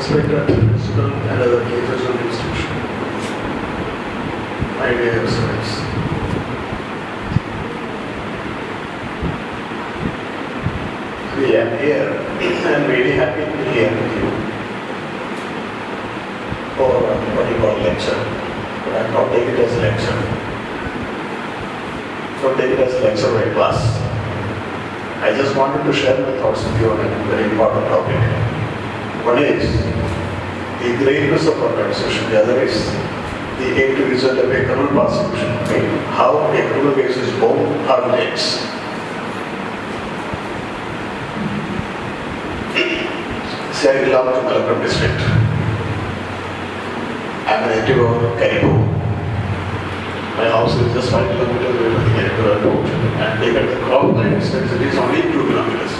respected principal and other leaders of the institution. My dear students, we are here. I'm really happy to be here with you for what you call lecture. But I don't take it as a lecture. Don't take it as a lecture or a class. I just wanted to share my thoughts with you on a very important topic. One is the greatness of our constitution. The other is the aim to result of a criminal prosecution. Okay? How a criminal case is born originates. Say I belong to Malappuram district. I'm a native of Karipu. My house is just 5 kilometers away from the Karipu airport, and taken the crop line distance, it is only 2 kilometers.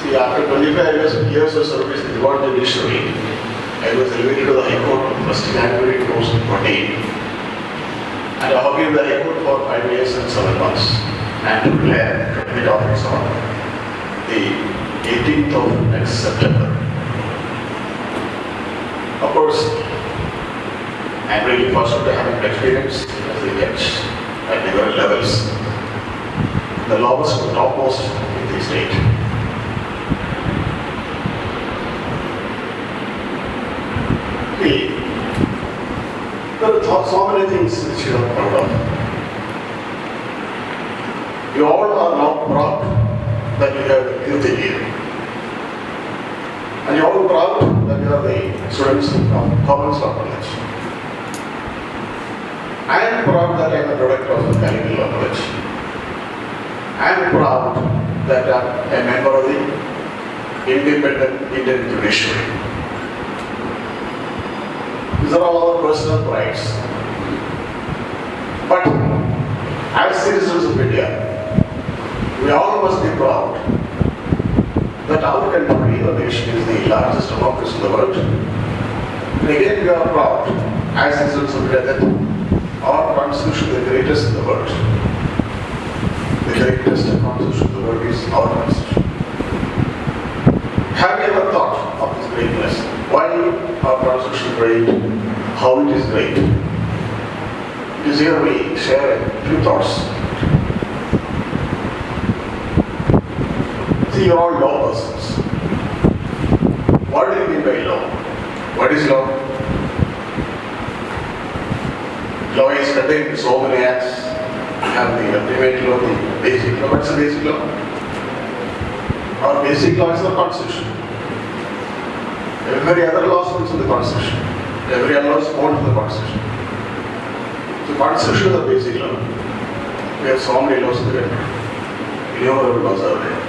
See, after 25 years of service in the court judiciary, I was elevated to the High Court on 1st January 2014. And I have been in the High Court for 5 years and 7 months. And to declare commit office on the 18th of next September. Of course, I'm really fortunate to have experience as a judge at different levels. The lowest to topmost in the state. There are so many things which you are proud of. You all are now proud that you have youth here. And you are all proud that you are the students of Commons Law College. I am proud that I am a product of the Legal Law College. I am proud that I am a member of the independent Indian judiciary. These are all our personal prides. But as citizens of India, we all must be proud that our country, our nation, is the largest democracy in the world. And again, we are proud as citizens of India that our constitution is the greatest in the world. The greatest constitution in the world is our constitution. Have you ever thought of this greatness? Why our constitution is great? How it is great? Is here we share a few thoughts. See, you are all law persons. What do you mean by law? What is law? Law is contained in so many acts. We have the ultimate law, the basic law. What's the basic law? Our basic law is the Constitution. Every other law is in the Constitution. Every other law is born in the Constitution. The Constitution is the basic law. We have so many laws in the country. Innumerable laws are there.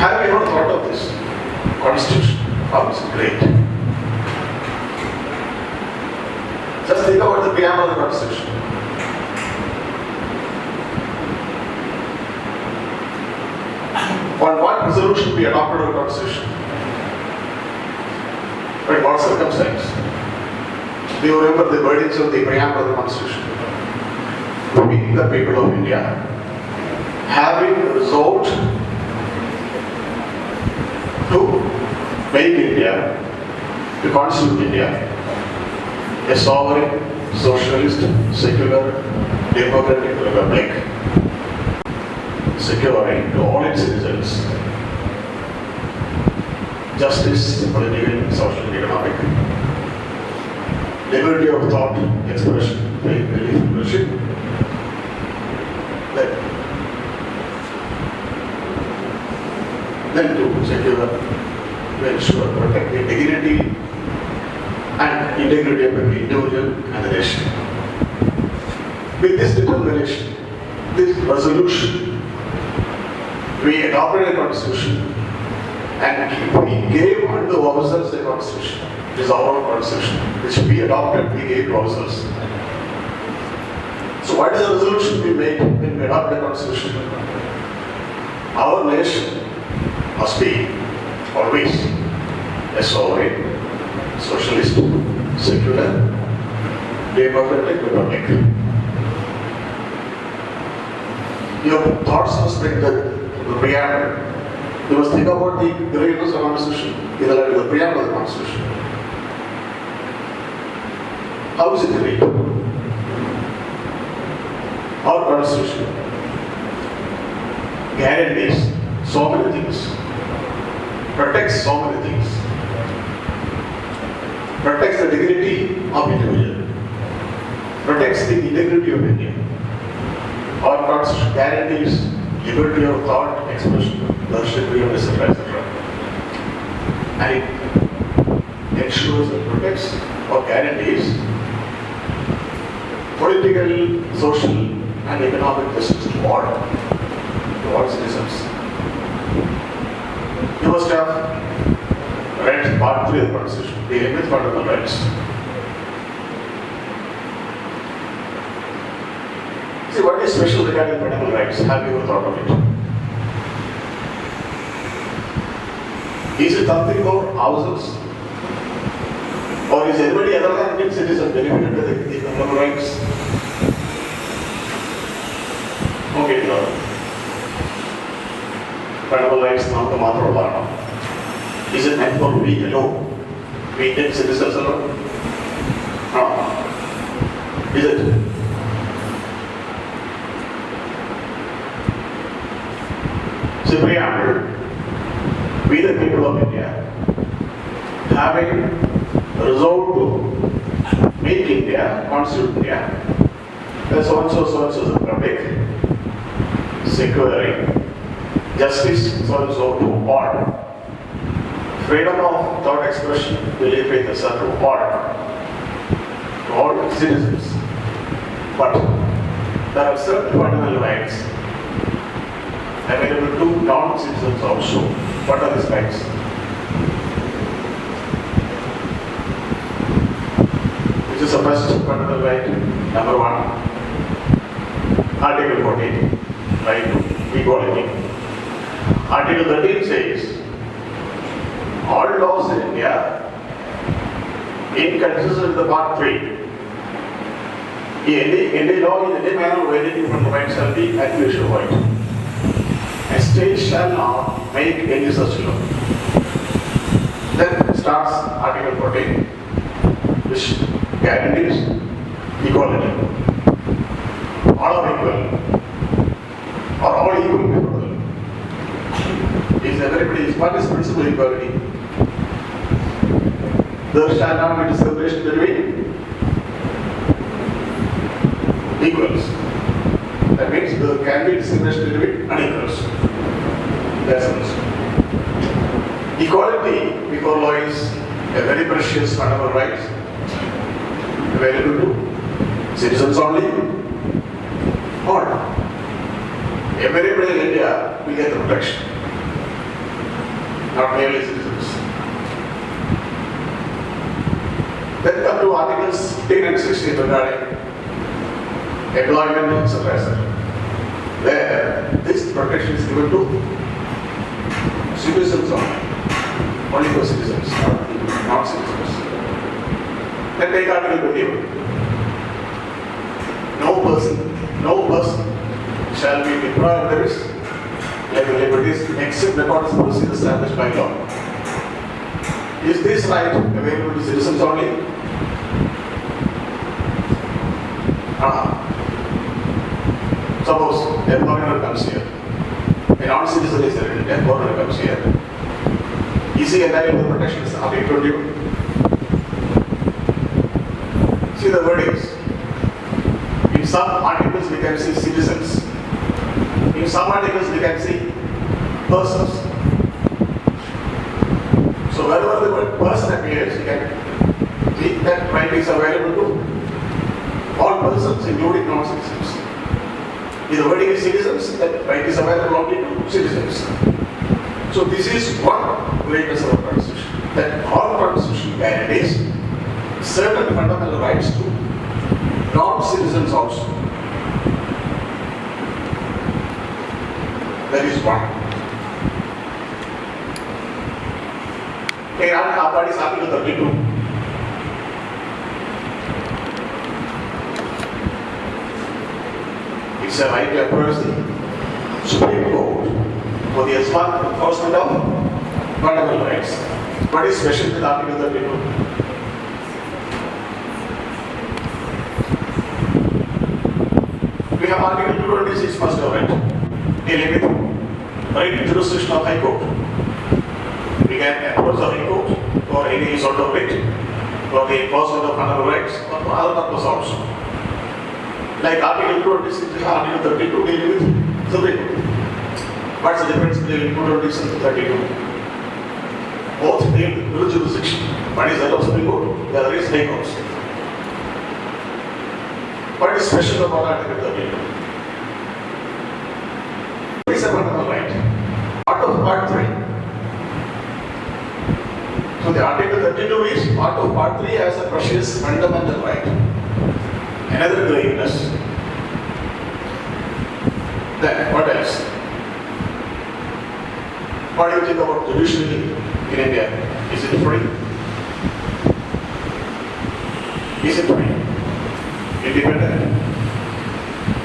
Have you ever thought of this? Constitution. How is it great? Just think about the preamble of the Constitution. On what resolution we adopted the Constitution? But what circumstance? Do you remember the wordings of the preamble of the Constitution? We, the people of India, having resolved to make India, to constitute India, a sovereign, socialist, secular, democratic republic, securing to all its citizens justice, political, social, and economic, liberty of thought, expression, faith, belief, worship, then to secure, to ensure, protect the dignity and integrity of every individual and the nation. With this determination, this resolution, we adopted a constitution and we gave unto ourselves a constitution. It is our own constitution, which we adopted, we gave to ourselves. So what is the resolution we made when we adopted the constitution? Our nation must be always a sovereign, socialist, secular, democratic republic. considering the preamble, you must think about the greatness of the Constitution in the preamble of the Constitution. How is it great? Our Constitution guarantees so many things, protects so many things, protects the dignity of individual, protects the integrity of India. Our Constitution guarantees liberty of thought, expression, worship, freedom, etc., etc. And it ensures and protects or guarantees political, social, and economic justice to all citizens. You must have read Part 3 of the Constitution, dealing with fundamental rights. See, what is special regarding fundamental rights? Have you ever thought of it? Is it something for ourselves? Or is anybody other than Indian citizen benefited by the fundamental rights? Okay, no. Fundamental rights not the matter of law. Is it meant for we alone? We Indian citizens alone? No. Is it? See, preamble. We the people of India, having resolved to make India, constitute India, so and so is the republic, securing justice, so and so to all, freedom of thought expression, belief in the sun to all citizens. But there are certain fundamental rights available to non-citizens also. What are these rights? Which is the first fundamental right? Number 1, Article 14, right to equality. Article 13 says, all laws in India, inconsistent with the Part 3, any law in any manner varying from the right shall be attributed to it. A state shall not make any such law. Then starts Article 14, which guarantees equality. All are equal, or all equal before the law. Is everybody, what is principle of equality? There shall not be discrimination between equals. That means there can be discrimination between unequals. That's it. Equality before law is a very precious fundamental right available to citizens only. All. Everybody in India will get the protection, not merely citizens. Then come to Articles 15 and 16 regarding employment, etc. Where this protection is given to citizens only for citizens, not citizens. Then take Article 21. No person shall be deprived of their liberties except according to the procedure established by law. Is this right available to citizens only? Suppose a foreigner comes here, a non-citizen is there, a foreigner comes here. Is he entitled to protection? Article 21. See the wordings. In some articles we can see citizens. In some articles we can see persons. So wherever the word person appears, you can see that right is available to all persons, including non-citizens. If the wording is citizens, that right is available only to citizens. So this is one greatness of our Constitution, that our Constitution guarantees certain fundamental rights to non-citizens also. That is one. Okay, our part is Article 32. It's a right to approach the Supreme Court for the enforcement of fundamental rights. What is special with Article 32? We have Article 226 must have right, dealing with right jurisdiction of High Court. We can approach the High Court for any sort of writ, for the enforcement of fundamental rights, or for other purpose also. Like Article 226, Article 32 dealing with Supreme Court. What's the difference between 226 and 32? Both deal with jurisdiction. One is that of Supreme Court, the other is High Court. What is special about Article 32? It is a fundamental right. Part of Part 3. So the Article 32 is part of Part 3 as a precious fundamental right. Another greatness. Then what else? What do you think about judiciary in India? Is it free? Is it free? Independent?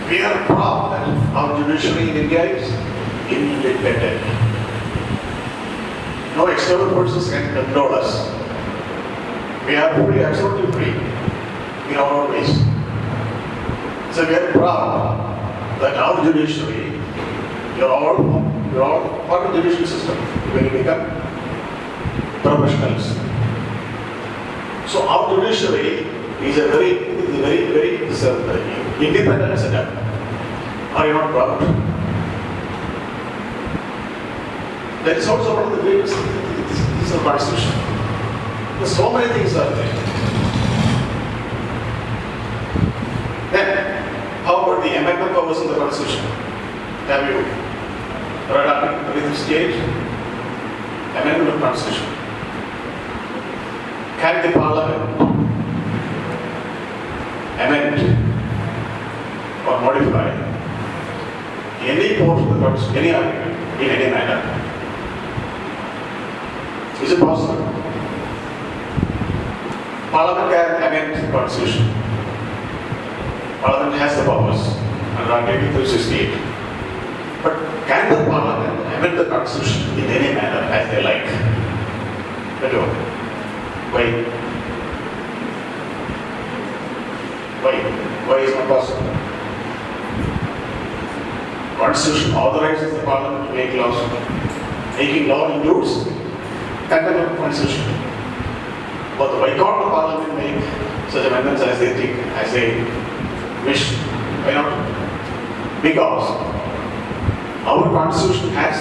We are proud that our judiciary in India is independent. No external forces can control us. We are free, absolutely free in our own ways. So we are proud that our judiciary, you're all part of the judicial system when you become professionals. So our judiciary is a very independent setup. Are you not proud? That is also one of the greatest things of Constitution. So many things are there. Then, how about the amendment powers in the Constitution? Have you read Article 38? Amendment of Constitution. Can the Parliament amend or modify any portion of the Constitution, any article, in any manner? Is it possible? Parliament can amend the Constitution. Parliament has the powers under Article 368. But can the Parliament amend the Constitution in any manner as they like? No. Why? Why is not possible? Constitution authorizes the Parliament to make laws. Making law includes amendment of Constitution. But why can't the Parliament make such amendments as they think, as they wish? Why not? Because our Constitution has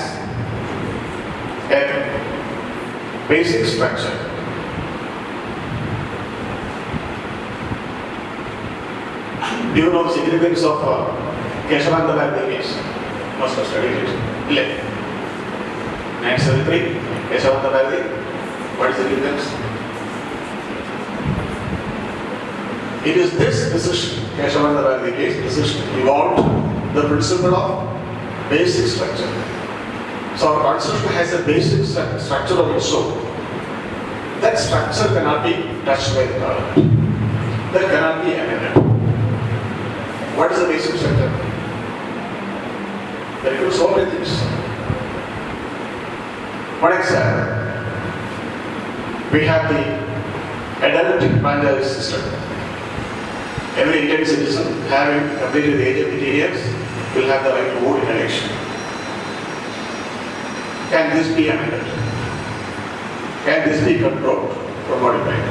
a basic structure. Do you know the significance of Keshavanta Bharati case? Must have studied it. 973, Keshavanta Bharati. What is the significance? It is this decision, Keshavanta Bharati case decision, evolved the principle of basic structure. So our Constitution has a basic structure of its own. That structure cannot be touched by the Parliament. That cannot be amended. What is the basic structure? There are so many things. For example, we have the adult franchise system. Every Indian citizen having completed the age of 18 years will have the right to vote in election. Can this be amended? Can this be controlled or modified?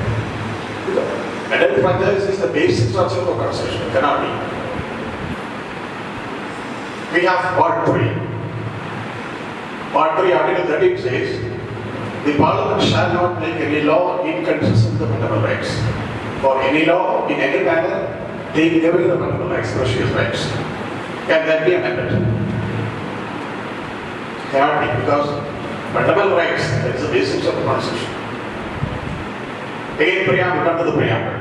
Adult franchise is the basic structure of the Constitution. It cannot be. We have Part 3. Part 3, Article 13 says, the Parliament shall not make any law inconsistent with the fundamental rights. For any law, in any manner, taking away the fundamental rights, precious rights. Can that be amended? Cannot be, because fundamental rights, that is the basics of the Constitution. Again, preamble, come to the preamble.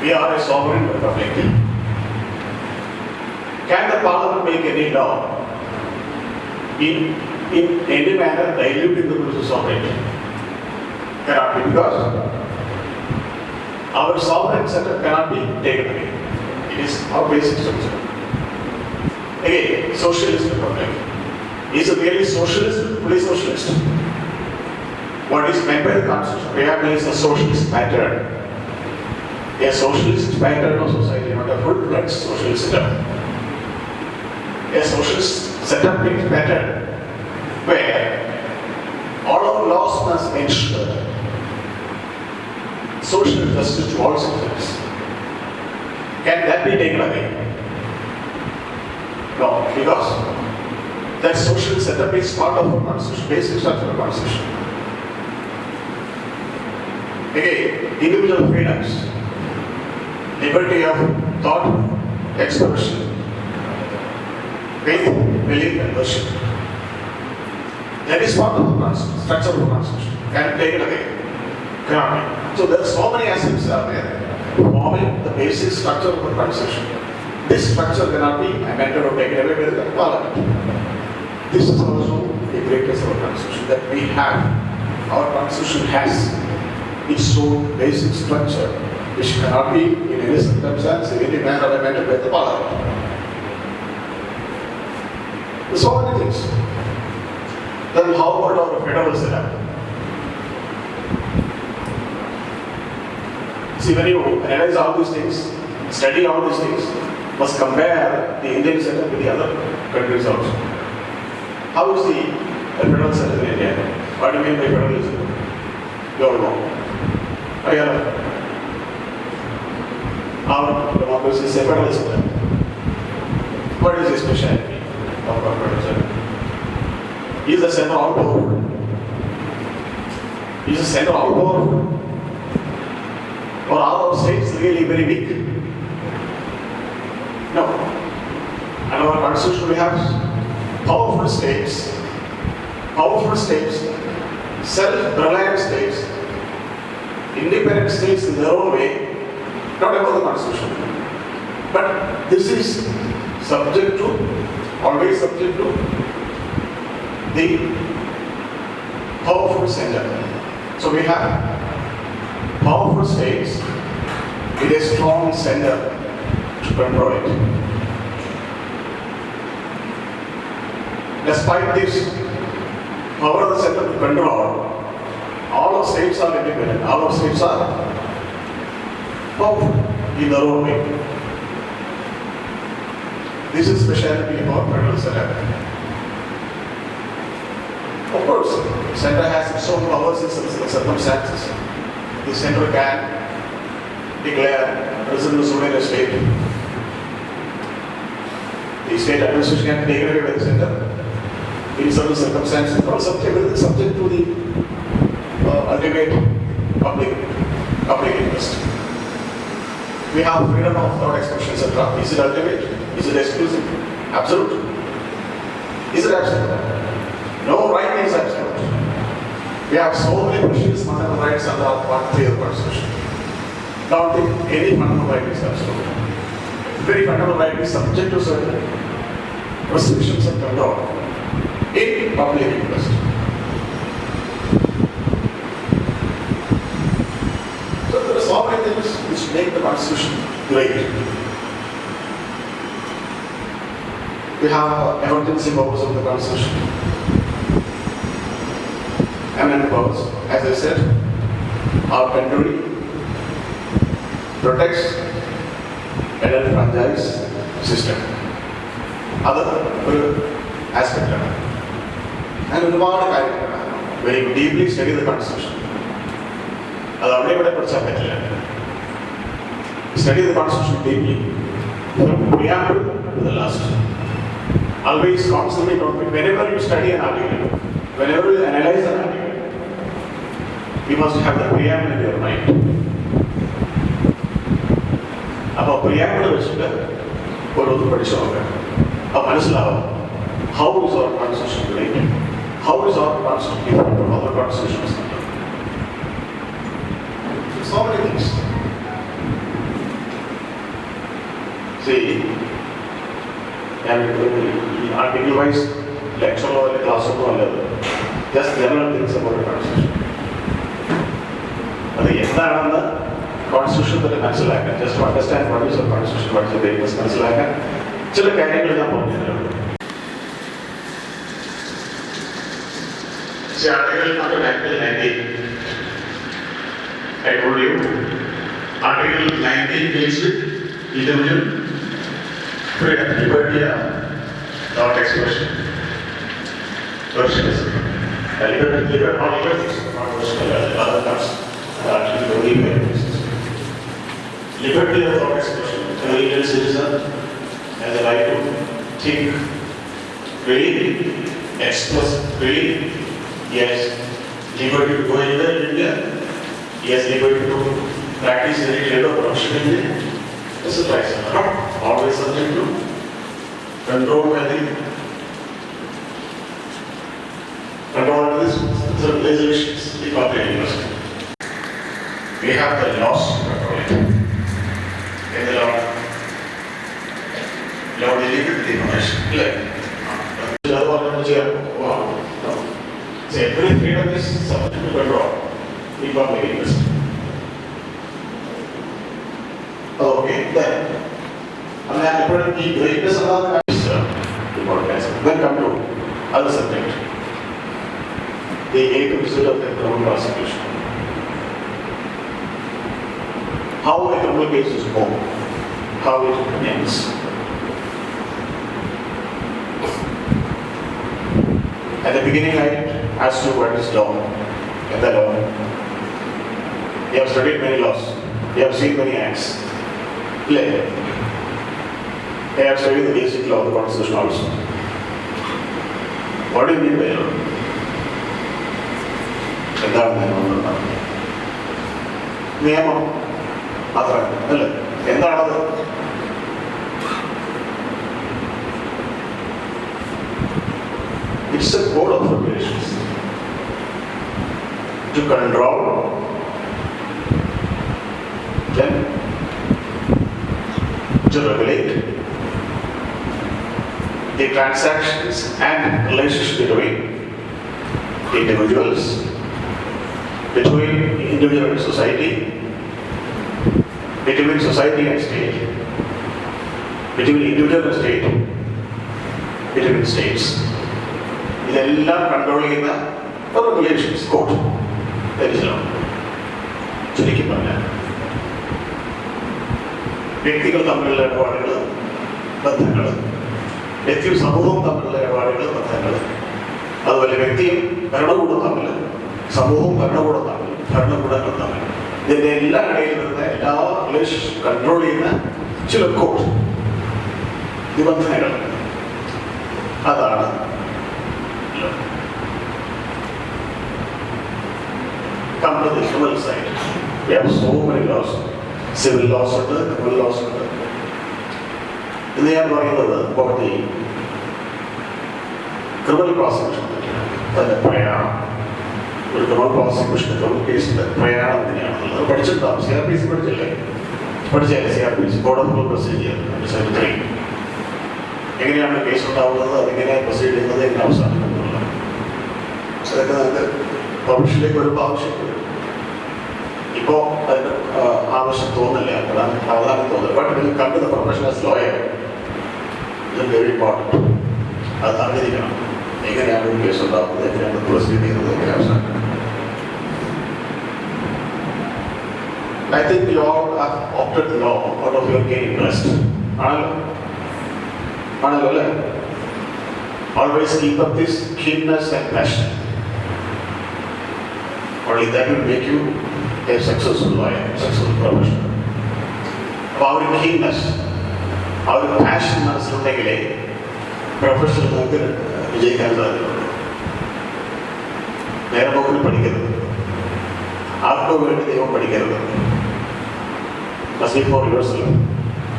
We are a sovereign republic. Can the Parliament make any law in any manner diluting the principle of sovereignty? Cannot be, because our sovereign setup cannot be taken away. It is our basic structure. Again, socialist republic. Is it really socialist, fully socialist? What is meant by the constitution? Preamble is a socialist pattern. A socialist pattern of society, not a full-fledged socialist setup. A socialist setup means pattern where all our laws must ensure social justice to all citizens. Can that be taken away? No, because that social setup is part of our constitution, basic structure of the constitution. Again, individual freedoms, liberty of thought, expression, faith, belief, and worship. That is part of the constitution, structure of the constitution. Can it take it away? Cannot be. So there are so many aspects are there forming the basic structure of the constitution. This structure cannot be amended or taken away by the parliament. This is also the greatness of our constitution that we have. Our constitution has its own basic structure, which cannot be in any circumstance, in any manner amended by the parliament. There's so many things. Then how about our federal setup? See, when you analyze all these things, study all these things, must compare the Indian setup with the other countries also. How is the federal setup in India? What do you mean by federalism? You all know. Our democracy is a federal setup. What is the speciality of our federal setup? Is the center all powerful? Is the center all powerful? Or are our states really very weak? No. And our constitution we have powerful states, self-reliant states, independent states in their own way, not about the constitution. But this is subject to, always subject to, the powerful center. So we have powerful states with a strong center to control it. Despite this power of the center to control, all of states are independent, all of states are powerful in their own way. This is speciality of our federal setup. Of course, the center has its own powers in circumstances. The center can declare residence of a state. The state administration can take it away by the center in certain circumstances, or subject to the ultimate public interest. We have freedom of thought, expression, etc. Is it ultimate? Is it exclusive? Absolute? Is it absolute? No right is absolute. We have so many precious fundamental rights under Part 3 of the Constitution. Don't think any fundamental right is absolute. Very fundamental right is subject to certain restrictions and control in public interest. So there are so many things which make the Constitution great. We have emergency powers of the Constitution. Amendment powers, as I said, are plenary, protects adult franchise system. Other aspect of it. And when you deeply study the Constitution, study the Constitution deeply, from preamble to the last. Always constantly, whenever you study an argument, whenever you analyze an argument, you must have the preamble in your mind. About preamble, how is our Constitution related? How is our Constitution different from other constitutions? So many things. See, article-wise lecture or class or level, just general things about the Constitution. But the Constitution that is just to understand what is the Constitution, what is the greatest Constitution, See, Article number 19. I told you, Article 19 deals with individual freedom, liberty of thought expression, personalism. Liberty, not liberty, not personal, other terms. Liberty of thought expression. Every Indian citizen has a right to think freely, express freely. He has liberty to go anywhere in India. He has liberty to practice any trade or profession in India. This is right. Not always subject to control by the resolutions, the corporate university. We have the laws to control it. In the law dealing with the information. So every freedom is subject to control. The public interest. Okay, then. I am going to keep doing this another then come to other subject. The eighth result of the criminal prosecution. How a criminal case is born, how it ends. At the beginning, I asked you what is law. In the law, you have studied many laws, you have seen many acts. Play. I have studied the basic law of the Constitution also. What do you mean by law? നിയമം മാത്രമല്ല അല്ലേ എന്താണത്? It's a code of regulations to control, then to regulate the transactions and relationships between individuals, between individual and society, between society and state, between individual and state, between states. ഇതെല്ലാം control ചെയ്യുന്ന regulations code ചുരുക്കി പറഞ്ഞാൽ വ്യക്തികൾ തമ്മിലുള്ള ഇടപാടുകൾ, ബന്ധങ്ങൾ, വ്യക്തിയും സമൂഹവും തമ്മിലുള്ള ഇടപാടുകൾ, ബന്ധങ്ങൾ, അതുപോലെ വ്യക്തിയും ഭരണകൂടം തമ്മിൽ, സമൂഹവും ഭരണകൂടം തമ്മിൽ, ഭരണകൂടങ്ങൾ തമ്മിൽ, ഇതിൻ്റെ എല്ലാ ഇടയിൽ വരുന്ന എല്ലാ റിലേഷൻ കൺട്രോൾ ചെയ്യുന്ന ചില കോഡ് നിബന്ധനകൾ. അതാണ് come to the criminal side. We have so many laws. Civil laws ഉണ്ട്, criminal laws ഉണ്ട്. ഇന്ന് ഞാൻ പറയുന്നത് about the criminal prosecution. അതിൻ്റെ പ്രയാണം, ഒരു criminal prosecution, criminal കേസിൻ്റെ പ്രയാണം എങ്ങനെയാണെന്നുള്ളത് പഠിച്ചിട്ടുണ്ടാവും. CRPC പഠിച്ചില്ലേ? പഠിച്ചല്ലേ CRPC, Code of Criminal Procedure, 73. എങ്ങനെയാണ് കേസ് ഉണ്ടാവുന്നത്, അതെങ്ങനെ പ്രൊസീഡ് ചെയ്യുന്നത്, എങ്ങനെ അവസാനിക്കുന്നത്, അതൊക്കെ നമുക്ക് പ്രൊഫഷനിലേക്ക് വരുമ്പോൾ ആവശ്യമില്ല. ഇപ്പോൾ അതിന് ആവശ്യം തോന്നില്ല, പ്രാധാന്യം തോന്നില്ല. But will come to the profession as lawyer, ഇത് വെരി ഇമ്പോർട്ടൻറ്റ്. അത് അറിഞ്ഞിരിക്കണം. എങ്ങനെയാണ് ഒരു കേസ് ഉണ്ടാകുന്നത്, എങ്ങനെയാണ് പ്രൊസീഡ് ചെയ്യുന്നത്, എങ്ങനെ അവസാനിക്കുന്നത്. I think you all have opted the law out of your gain interest. ആണല്ലോ അല്ലേ? Always keep up this keenness and passion. Only that will make you a successful lawyer, successful professional. അപ്പോൾ ആ ഒരു keenness, ആ ഒരു passion മനസ്സിലുണ്ടെങ്കിലേ professional നമുക്ക് വിജയിക്കാൻ സാധ്യതയുള്ളൂ. നേരെ പോക്കിൽ പഠിക്കരുത്, ആർക്കോ വേണ്ടി ദൈവം പഠിക്കരുത്. Must be for yourself,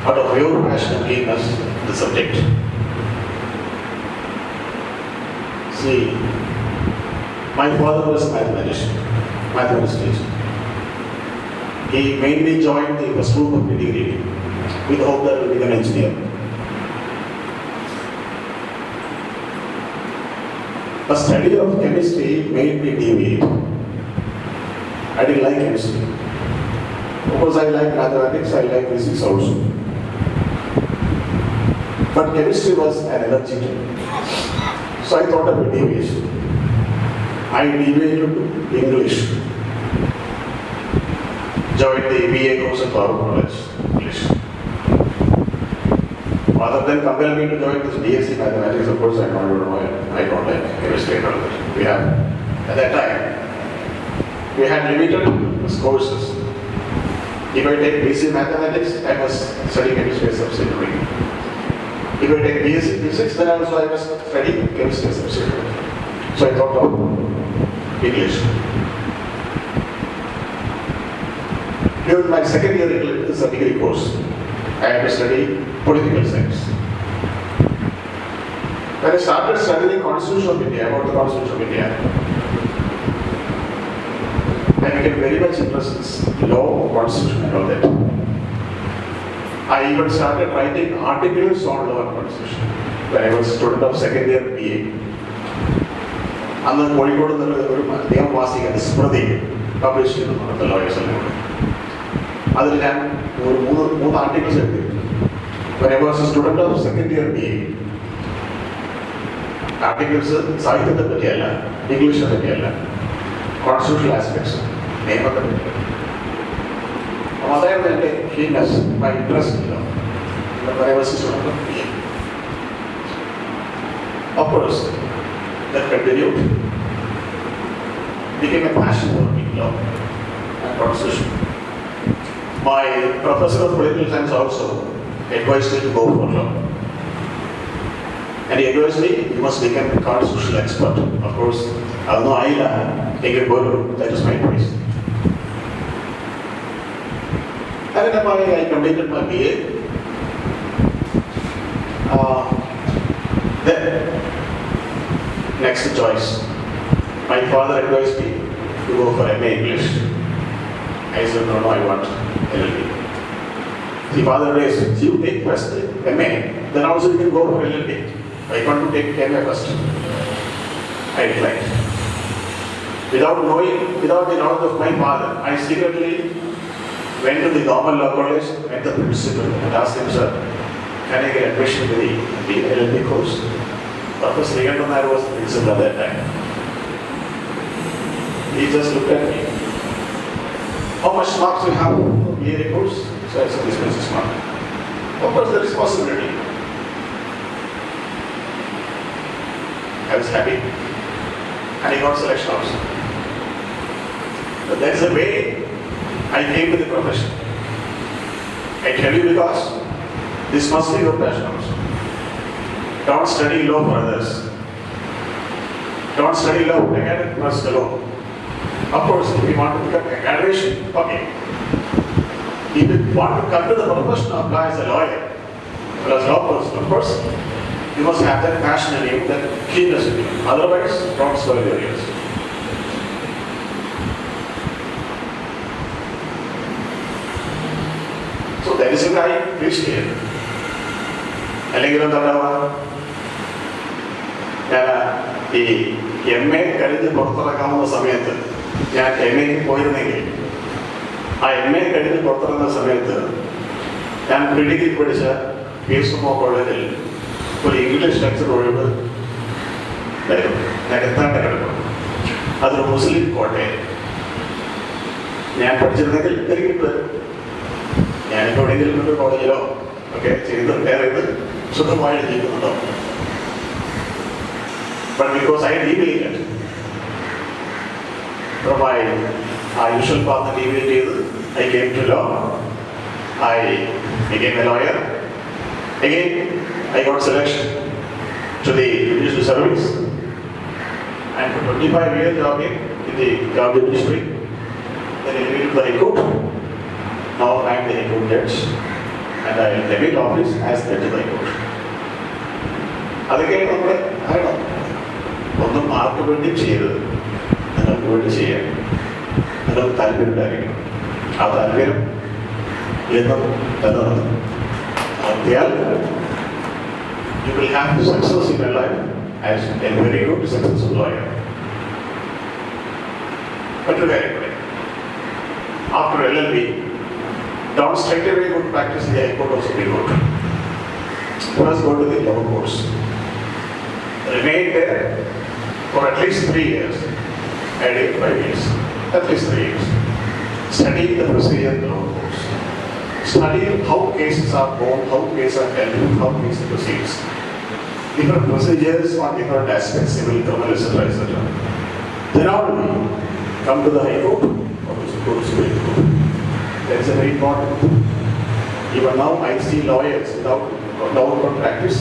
out of your passion and keenness, the subject. See, my father was a mathematician. He mainly joined the first group of the degree with hope that he will become an engineer. A study of chemistry made me deviate. I didn't like chemistry. Because I like mathematics, I like physics also. But chemistry was an energy to me. So I thought of a deviation. I deviated to English. Joined the BA course at Harvard College, English. Rather than compel me to join this BSc Mathematics, of course, I don't like chemistry and all that. We have, at that time, we had limited courses. If I take BC Mathematics, I must study chemistry as subsidiary. If I take BSc Physics, then also I must study chemistry as subsidiary. So I thought of English. During my second year, it is a degree course. I had to study political science. When I started studying Constitution of India, about the Constitution of India, I became very much interested in law, Constitution and all that. I even started writing articles on law and Constitution when I was a student of second year BA. And then Kolikkodu published in one of the lawyers. That time, three articles. When I was a student of second year BA, articles Sahitya, English, constitutional aspects, name of the my interest in law. When I was a student of BA. Of course, that continued. Became a passion for me, law and constitution. My professor of political science also advised me to go for law. And he advised me, you must become a constitutional expert. Of course, I know that is my advice. And then I completed my BA. Then, next choice. My father advised me to go for MA English. I said, no, I want LLB. The father advised, you take first MA, then also you can go for LLB. I want to take MA first. I declined. Without the knowledge of my father, I secretly went to the government law college, met the principal and asked him, sir, can I get admission to the LLB course? Professor Leagal was the principal at that time. He just looked at me. How much marks you have for BA course? So I said, this much is mark. Of course, there is possibility. I was happy. And I got selection also. But that's the way I came to the profession. I tell you because this must be your passion also. Don't study law for others. Don't study law for academics alone. Of course, if you want to become a graduation, okay. If you want to come to the profession of law as a lawyer, or as a law person, of course, you must have that passion in you, that keenness in you. Otherwise, don't spoil your years. So that is why I reached here. The MA കഴിഞ്ഞ് പുറത്തിറക്കാവുന്ന സമയത്ത് ഞാൻ MAക്ക് പോയിരുന്നെങ്കിൽ ആ MA കഴിഞ്ഞ് പുറത്തിറങ്ങുന്ന സമയത്ത് ഞാൻ predegree പഠിച്ച PSMO കോളേജിൽ ഒരു ഇംഗ്ലീഷ് ലെക്ചർ ഒഴിവ് നികത്താണ്ട് കിടക്കും. അതൊരു മുസ്ലിം കോട്ടയം. ഞാൻ പഠിച്ചിരുന്നെങ്കിൽ എനിക്ക് ഞാനിപ്പോൾ എവിടെയെങ്കിലും ഒരു കോളേജിലോ ഒക്കെ ചെയ്ത് കയറിയത് സുഖമായി ജീവിക്കുന്നുണ്ടോ? But because I deviated from my usual path and deviated, I came to law. I became a lawyer. Again, I got selection to the judicial service. And for 25 years jobbing in the government ministry, then I went to the High Court. Now I am the High Court judge, and I am the office as the High Court. Again, I don't know. ഒന്നും ആർക്ക് വേണ്ടി ചെയ്തത് നിങ്ങൾക്ക് വേണ്ടി ചെയ്യാൻ നിങ്ങൾക്ക് താല്പര്യമുണ്ടായിരിക്കണം. ആ താല്പര്യം എന്നും നിലനിർത്തും. നടത്തിയാൽ you will have success in your life as a very good successful lawyer. മറ്റൊരു കാര്യം പറയാം. After LLB, don't straight away go to practice in the High Court or Supreme Court. First go to the lower courts. Remain there for at least 3 years. adding 5 years, at least 3 years. Study the procedure in the law course. Study how cases are born, how cases are handled, how cases proceeds. Different procedures on different aspects, civil, criminal, etc. Then only come to the High Court or to the Supreme Court. That is very important. Even now I see lawyers without practice.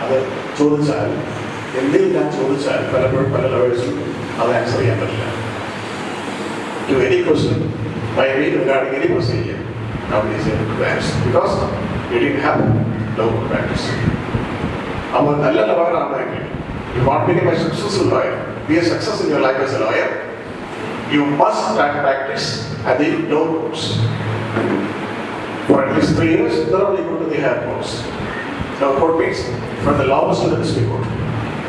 Other ചോദിച്ചാൽ എന്തെങ്കിലും ഞാൻ ചോദിച്ചാൽ പലപ്പോഴും പല lawyers-ഉം അത് answer ചെയ്യാൻ പറ്റില്ല. To any question by me regarding any procedure, nobody is able to answer because you didn't have law practice. അപ്പോൾ നല്ല lawyer ആണെങ്കിൽ you want to become a successful lawyer, be a success in your life as a lawyer, you must practice at the law courts. For at least 3 years, thoroughly go to the higher courts. Law court means from the lowest to the district court.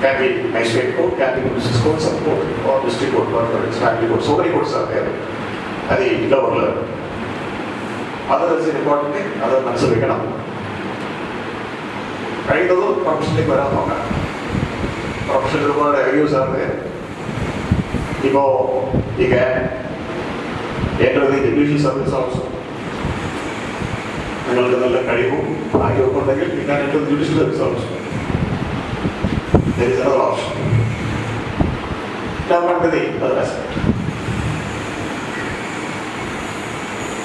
Can be magistrate court, can be municipal court, sub court, or district court, or family court. So many courts are there at the lower level. Other is an important thing, other മനസ്സിൽ വെക്കണം. കഴിയുന്നതും പ്രൊഫഷനിലേക്ക് വരാൻ നോക്കാം. Professional ഒരുപാട് avenues are there. ഇപ്പോൾ you can enter the judicial service also. നിങ്ങൾക്ക് നല്ല കഴിവും ആഗ്രഹവും ഉണ്ടെങ്കിൽ you can enter the judicial service also. There is another option. Now come to the other aspect.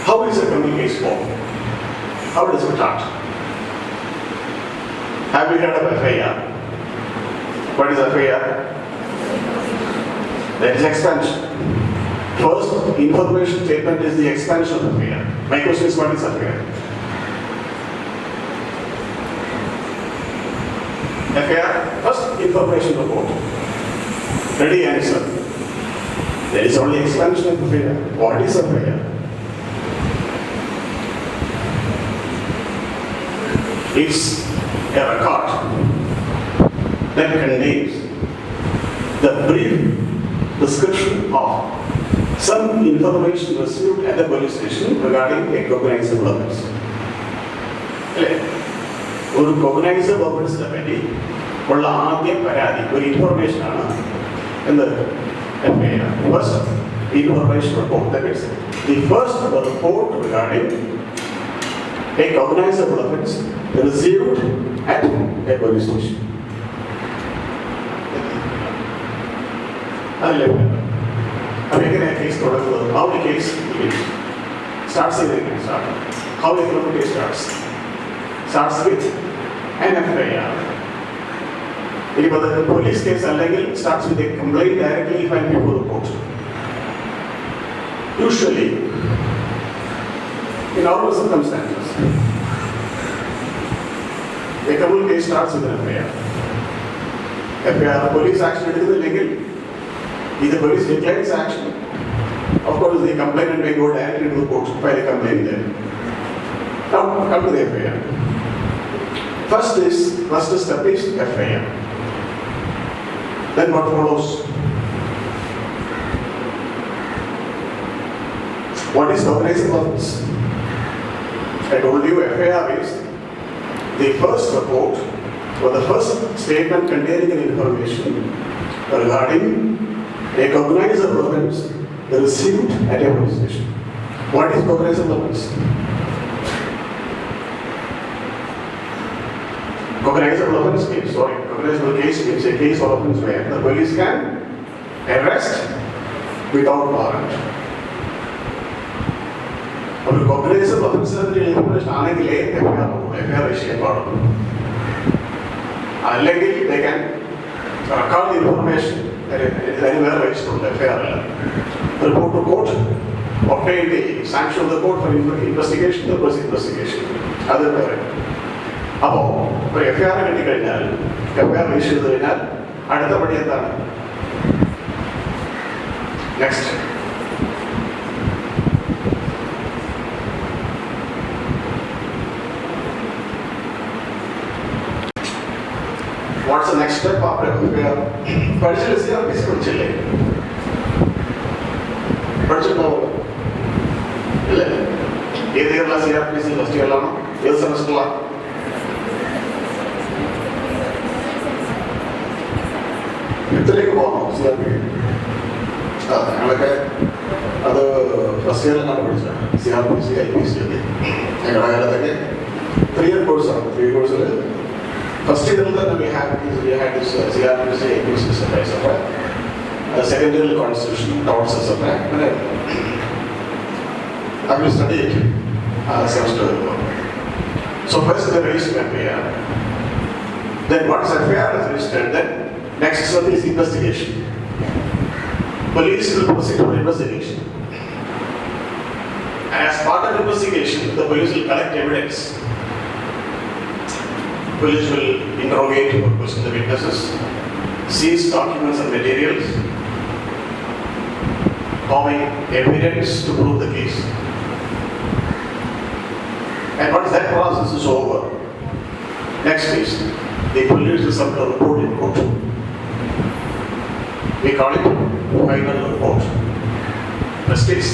How is a criminal case formed? How does it start? Have you heard of FIR? What is FIR? That is expansion. First, information statement is the expansion of FIR. My question is, what is FIR? FIR, first information report. Ready answer. There is only expansion of FIR. What is FIR? It's a record that contains the brief description of some information received at the police station regarding a cognizable offense. ഒരു cognisable ഓഫൻസിനെ പറ്റി ഉള്ള ആദ്യ പരാതി ഒരു information ആണ് എന്ത് FIR. First information report, that is the first report regarding a cognizable offense received at a police station. അതിലെ എങ്ങനെ കേസ് തുടങ്ങുന്നത്? How the case starts with how a criminal case starts with an FIR. If the police case അല്ലെങ്കിൽ starts with a complaint directly filed before the court. Usually, in all circumstances, a criminal case starts with an FIR. FIR, the police action എടുക്കുന്നില്ലെങ്കിൽ if the police declines action, of course the complainant may go directly to the court to file a complaint there. Now come to the FIR. First step is FIR. Then what follows? What is cognizable offense? I told you FIR is the first report or the first statement containing an information regarding a cognizable offense received at a police station. What is cognizable offense? Cognizable offense means, cognizable case means a case or offense where the police can arrest without warrant. അപ്പോൾ cognizable offense information ആണെങ്കിലേ FIR ചെയ്യാൻ പാടുള്ളൂ. അല്ലെങ്കിൽ they can record the information anywhere registered FIR അല്ല. Report to court, obtain the sanction of the court for investigation, the police investigation. അത് വേറെ. അപ്പോൾ ഒരു FIR കിട്ടിക്കഴിഞ്ഞാൽ FIR രജിസ്റ്റർ ചെയ്ത് കഴിഞ്ഞാൽ അടുത്ത പടി എന്താണ്? Next what's the next step after FIR? പഠിച്ചില്ല CRPC പഠിച്ചില്ലേ? പഠിച്ചിട്ടുണ്ടാവും ഇല്ലേ? ഏത് ഇയറിലാണ് CRPC? ഫസ്റ്റ് ഇയറിലാണോ? ഏത് സെമസ്റ്ററിലാണ്? എത്തിലേക്ക് പോകണോ CRPC? ഞങ്ങളൊക്കെ അത് ഫസ്റ്റ് ഇയർ എന്നാണ് പഠിച്ചത്. CRPC, IPC ഒക്കെ ഞങ്ങളുടെ കാലത്തൊക്കെ 3 year കോഴ്സാണ്. 3 കോഴ്സിൽ ഫസ്റ്റ് ഇയറിൽ തന്നെ we had this CRPC, IPC separate, second ഇയറിൽ കോൺസ്റ്റിറ്റ്യൂഷൻ, ടോട്ട്സ് സെപ്പറേറ്റ്. അങ്ങനെ I will study it semester. So first the register FIR. Then once FIR is registered, then next step is investigation. Police will proceed to investigation. And as part of investigation, the police will collect evidence. Police will interrogate or question the witnesses, seize documents and materials, forming evidence to prove the case. And once that process is over, next is the police will submit a report in court. We call it final report. First is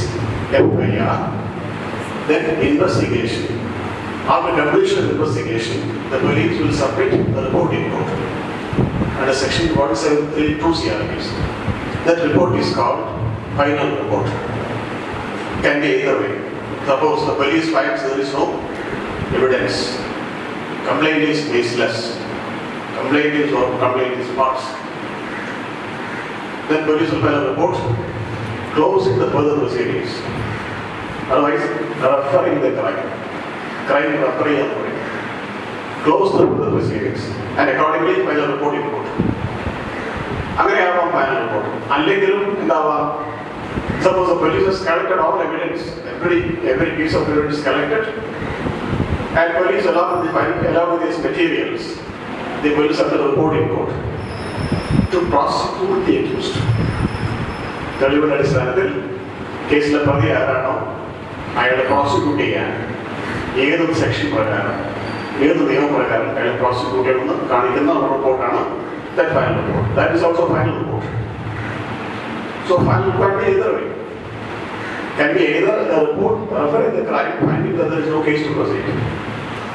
FIR, then investigation. After completion of investigation, the police will submit the report in court under section 1732 CRPC. That report is called final report. Can be either way. Suppose the police finds there is no evidence, complaint is baseless, complaint is false, then police will file a report closing the further proceedings. Otherwise, referring the crime referring, close the further proceedings and accordingly file a report in court. അങ്ങനെയാവാം final report. അല്ലെങ്കിലും എന്താവാം, suppose the police has collected all evidence, every piece of evidence is collected, and police along with these materials, they will submit a report in court to prosecute the accused. തെളിവിന്റെ അടിസ്ഥാനത്തിൽ കേസിലെ പ്രതി ആരാണോ അയാളെ prosecute ചെയ്യാൻ ഏത് section പ്രകാരം, ഏത് നിയമപ്രകാരം അയാളെ പ്രോസിക്യൂട്ട് ചെയ്യുമെന്ന് കാണിക്കുന്ന റിപ്പോർട്ടാണ് that final report. That is also final report. So final report can be either way. Can be either a report referring the crime, finding that there is no case to proceed,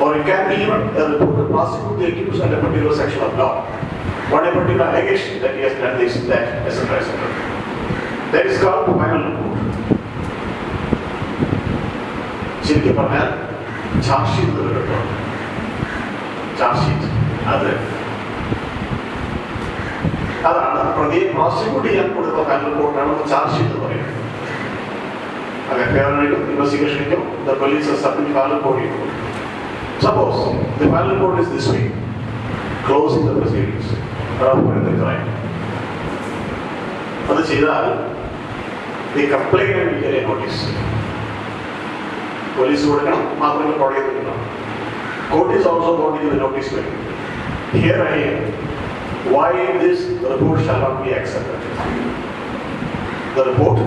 or it can be even a report to prosecute the accused under a particular section of law, or a particular allegation that he has done this, that, etc., etc. That is called final report. ശരിക്കും പറഞ്ഞാൽ charge sheet കേട്ടോ, charge sheet അതാണ് പ്രതിയെ prosecute ചെയ്യാൻ കൊടുത്ത final റിപ്പോർട്ടാണ് charge sheet എന്ന് പറയുന്നത്. അത് എഫ്ഐആറിനും ഇൻവെസ്റ്റിഗേഷനിലും the police submit final report ചെയ്തു. Suppose the final report is this way, closing the proceedings, അത് ചെയ്താൽ the complaint will get a notice. Police കൊടുക്കണം, മാത്രമല്ല കോടതി കൊടുക്കണം. Court is also going to give a notice to hear I am. Why this report shall not be accepted? The report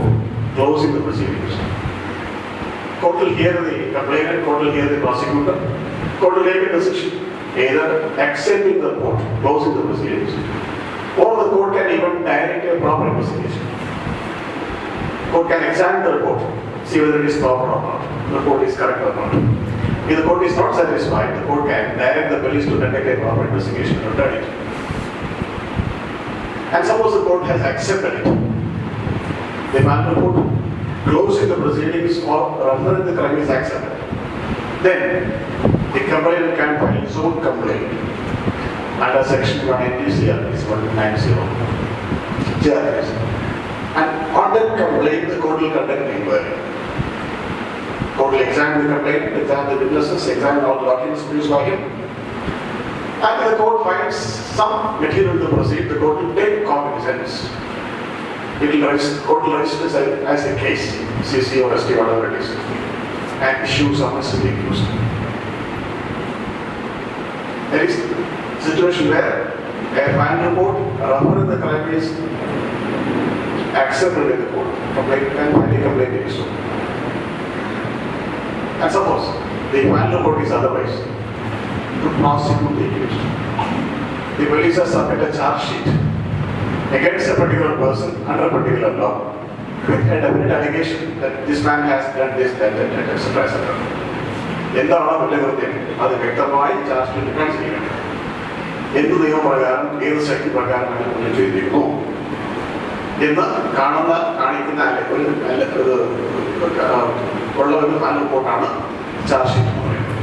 closing the proceedings. Court will hear the complainant, court will hear the prosecutor, court will make a decision either accepting the report, closing the proceedings, or the court can even direct a proper investigation. Court can examine the report, see whether it is proper or not, the report is correct or not. If the court is not satisfied, the court can direct the police to conduct a proper investigation and return it. And suppose the court has accepted it, the final report closing the proceedings or referring the crime is accepted, then the complainant can file his own complaint under section 190 CRPC 190 CRPC. And on that complaint, the court will conduct an inquiry. Court will examine the complaint, examine the witnesses, examine all the documents produced by him. And if the court finds some material to proceed, the court will take cognizance. Court will register as a case, CC or ST, whatever it is, and issue summons to the accused. There is a situation where a final report referring the crime is accepted in the court. Complaint and finding complaint is so. And suppose the final report is otherwise, to prosecute the accused, the police has submitted a charge sheet against a particular person under a particular law with a definite allegation that this man has done this, that, etc., etc. എന്താണോ കുറ്റകൃത്യം അത് വ്യക്തമായി charge ഷീറ്റിൽ കാണിച്ചിരിക്കണം. എന്ത് നിയമപ്രകാരം, ഏത് section പ്രകാരം കുറ്റം ചെയ്തിരിക്കുന്നു, എന്ന് കാണിക്കുന്ന ഉള്ള ഒരു ഫൈനൽ റിപ്പോർട്ടാണ് ചാർജ് ഷീറ്റ് എന്ന് പറയുന്നത്.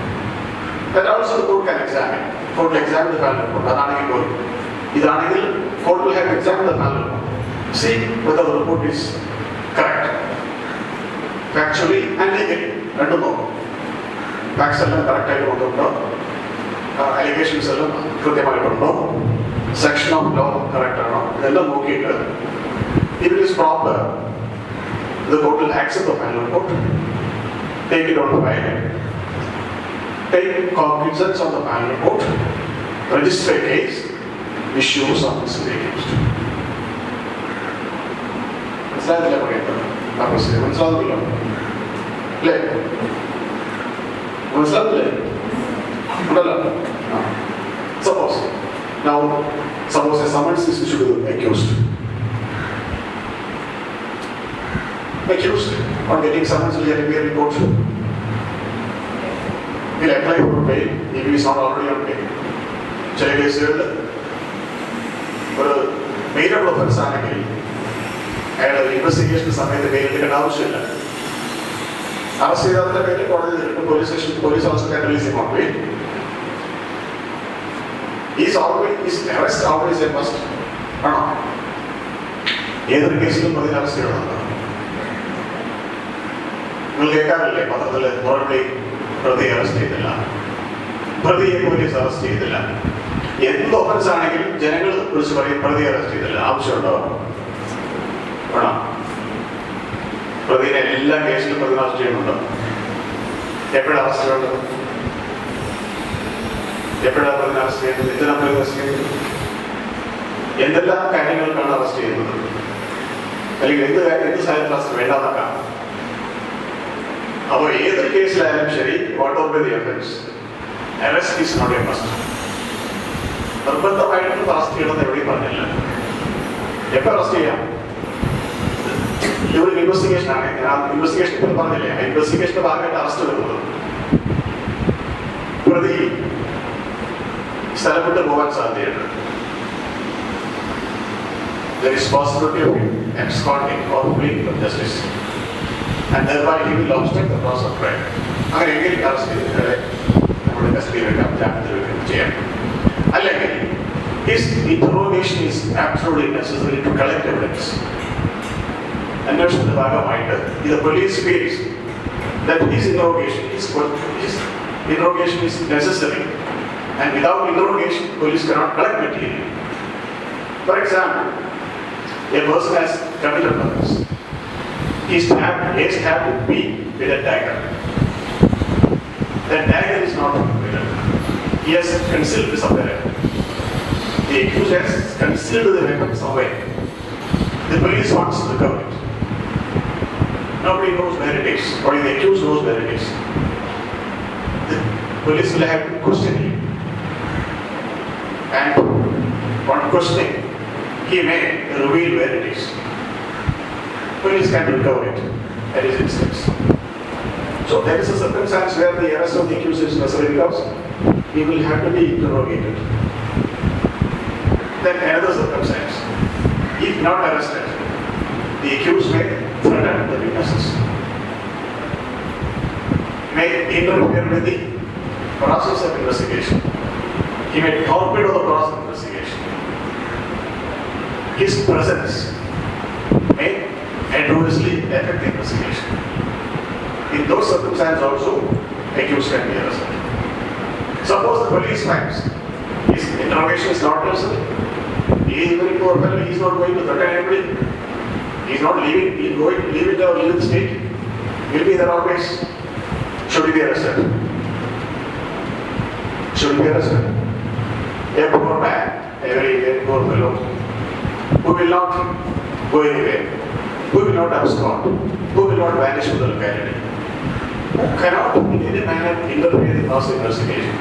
That also the court can examine. Court will examine the final report. അതാണെങ്കിൽ പോലും ഇതാണെങ്കിൽ court will have examined the final report. See whether the report is correct. Factually and legally. രണ്ടും നോക്കും. Facts എല്ലാം correct ആയിട്ട് വന്നിട്ടുണ്ടോ, allegations എല്ലാം കൃത്യമായിട്ടുണ്ടോ, section of law correct ആണോ, ഇതെല്ലാം നോക്കിയിട്ട് if it is proper, the court will accept the final report, take it on the file, take cognizance of the final report, register a case, issue summons to the accused. മനസ്സിലാകുന്നില്ല പറയുന്നത്? മനസ്സിലാകുന്നില്ല അല്ലേ? മനസ്സിലാകുന്നില്ലേ? ഉണ്ടല്ലോ. Suppose a summons is issued to the accused. Accused on getting summons will appear in court. He'll apply for bail if he is not already on bail. ചില കേസുകളിൽ ഒരു മെയിനബിൾ offence ആണെങ്കിൽ അയാൾ ഇൻവെസ്റ്റിഗേഷൻ സമയത്ത് ബെയിൽ എടുക്കേണ്ട ആവശ്യമില്ല. അറസ്റ്റ് ചെയ്തതിന്റെ പേര് കോടതി police station police officer can release him on bail. His arrest always a must. ആണോ? ഏതൊരു കേസിലും പ്രതിനെ അറസ്റ്റ് ചെയ്യണമെന്നോ? നിങ്ങൾ കേൾക്കാറില്ലേ പത്രത്തിൽ പുറമെ പ്രതിയെ അറസ്റ്റ് ചെയ്തില്ല, പ്രതിയെ പോലീസ് അറസ്റ്റ് ചെയ്തില്ല. എന്ത് ഒഫൻസ് ആണെങ്കിലും ജനങ്ങൾ വിളിച്ച് പറയും പ്രതിയെ അറസ്റ്റ് ചെയ്തില്ല. ആവശ്യമുണ്ടോ? വേണം. പ്രതിനെ എല്ലാ കേസിലും പ്രതിനെ അറസ്റ്റ് ചെയ്യുന്നുണ്ടോ? എപ്പോഴാണ് അറസ്റ്റ് വേണ്ടത്? എപ്പോഴാണ് പ്രതിനെ അറസ്റ്റ് ചെയ്യുന്നത്? എന്തിനാണ് പ്രതി അറസ്റ്റ് ചെയ്യുന്നത്? എന്തെല്ലാം കാര്യങ്ങൾക്കാണ് അറസ്റ്റ് ചെയ്യുന്നത്? അല്ലെങ്കിൽ എന്ത് സാധനത്തിൽ അറസ്റ്റ് വേണ്ടാന്നൊക്കെ. അപ്പോൾ ഏതൊരു കേസിലായാലും ശരി, whatever the offence, arrest is not a must. നിർബന്ധമായിട്ടും അറസ്റ്റ് ചെയ്യണമെന്ന് എവിടെയും പറഞ്ഞില്ല. എപ്പോൾ അറസ്റ്റ് ചെയ്യാം? ഇതൊരു ഇൻവെസ്റ്റിഗേഷൻ ആണ്. ഞാൻ ഇൻവെസ്റ്റിഗേഷൻ ഇപ്പോൾ പറഞ്ഞില്ലേ, ആ ഇൻവെസ്റ്റിഗേഷന്റെ ഭാഗമായിട്ട് അറസ്റ്റ് വരുന്നത്. പ്രതി സ്ഥലം വിട്ട് പോകാൻ സാധ്യതയുണ്ട്. There is possibility of him absconding or fleeing from justice, and thereby he will obstruct the process of trial. അങ്ങനെ എങ്ങനെ അറസ്റ്റ് ചെയ്തിട്ട് നമ്മുടെ കസ്റ്റഡിയിൽ വെക്കാം, ജാമ്യത്തിൽ വെക്കാം ചെയ്യാം. അല്ലെങ്കിൽ his interrogation is absolutely necessary to collect evidence. അന്വേഷണത്തിന്റെ ഭാഗമായിട്ട് the police feels that his interrogation is necessary, and without interrogation police cannot collect material. For example, a person has committed offense. He stabbed B with a dagger. That dagger is not committed. He has concealed this somewhere. The accused has concealed the weapon somewhere. The police wants to recover it. Nobody knows where it is. Only the accused knows where it is. The police will have to question him. And on questioning, he may reveal where it is. Police can recover it at his instance. So there is a circumstance where the arrest of the accused is necessary because he will have to be interrogated. Then another circumstance, if not arrested, the accused may threaten the witnesses, may interfere with the process of investigation. He may torpedo the process of investigation. His presence may adversely affect the investigation. In those circumstances also, accused can be arrested. Suppose the police finds his interrogation is not necessary. He is very poor fellow, he is not going to threaten anybody. He is not leaving, he is going to leave it or leave the state. He will be there always. Should he be arrested? Should he be arrested? A poor man, a very poor fellow, who will not go anywhere, who will not abscond, who will not vanish from the locality, who cannot in any manner interfere in the process of investigation,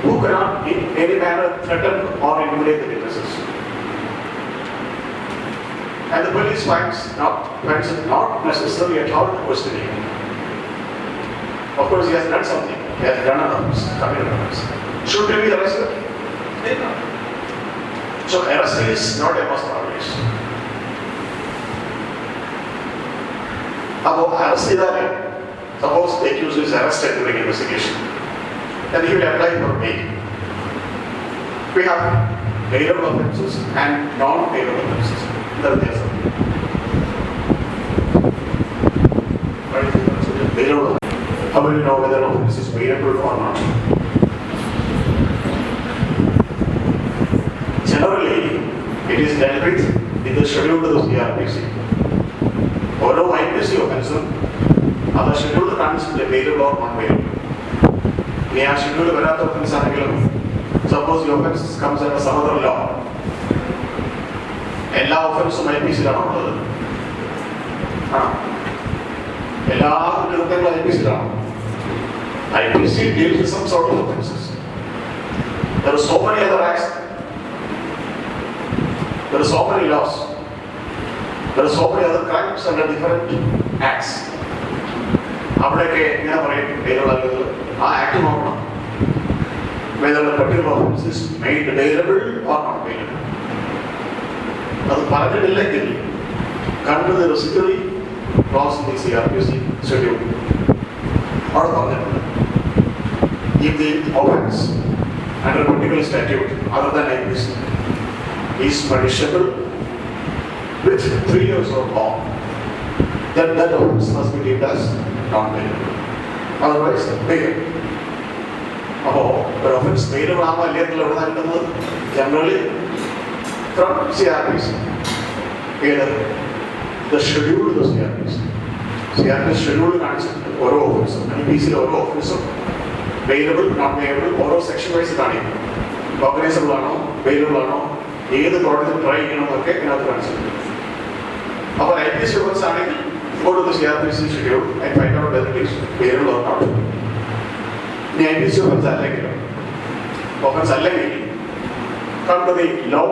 who cannot in any manner threaten or intimidate the witnesses. And the police finds it not necessary at all to question him. Of course, he has done something. He has done an offense, committed an offense. Should he be arrested? So arrest is not a must always. Suppose the accused is arrested during investigation, then he will apply for bail. We have bailable offences and non-bailable offences. How will you know whether an offence is bailable or not? Generally, it is dealt with in the schedule of the CRPC. Although IPC offence, other schedule comes with bailable or non-bailable. We have scheduled whether offence suppose the offence comes under some other law. All offences IPC IPC deals with some sort of offences. There are so many other acts. There are so many laws. There are so many other crimes under different acts. Whether the particular offence is made bailable or not bailable. Come to the residuary clause in the CRPC schedule. If the offence under a particular statute other than IPC is punishable with 3 years or more, then that offence must be deemed as non-bailable. Otherwise, bailable. The offence bailable generally from CRPC. The schedule of the CRPC. CRPC schedule or offense. IPC or offense. Bailable, not bailable, or section wise cognizable, bailable, either the try our IPC offense go to the CRPC schedule and find out whether it is bailable or not. The IPC offense come to the law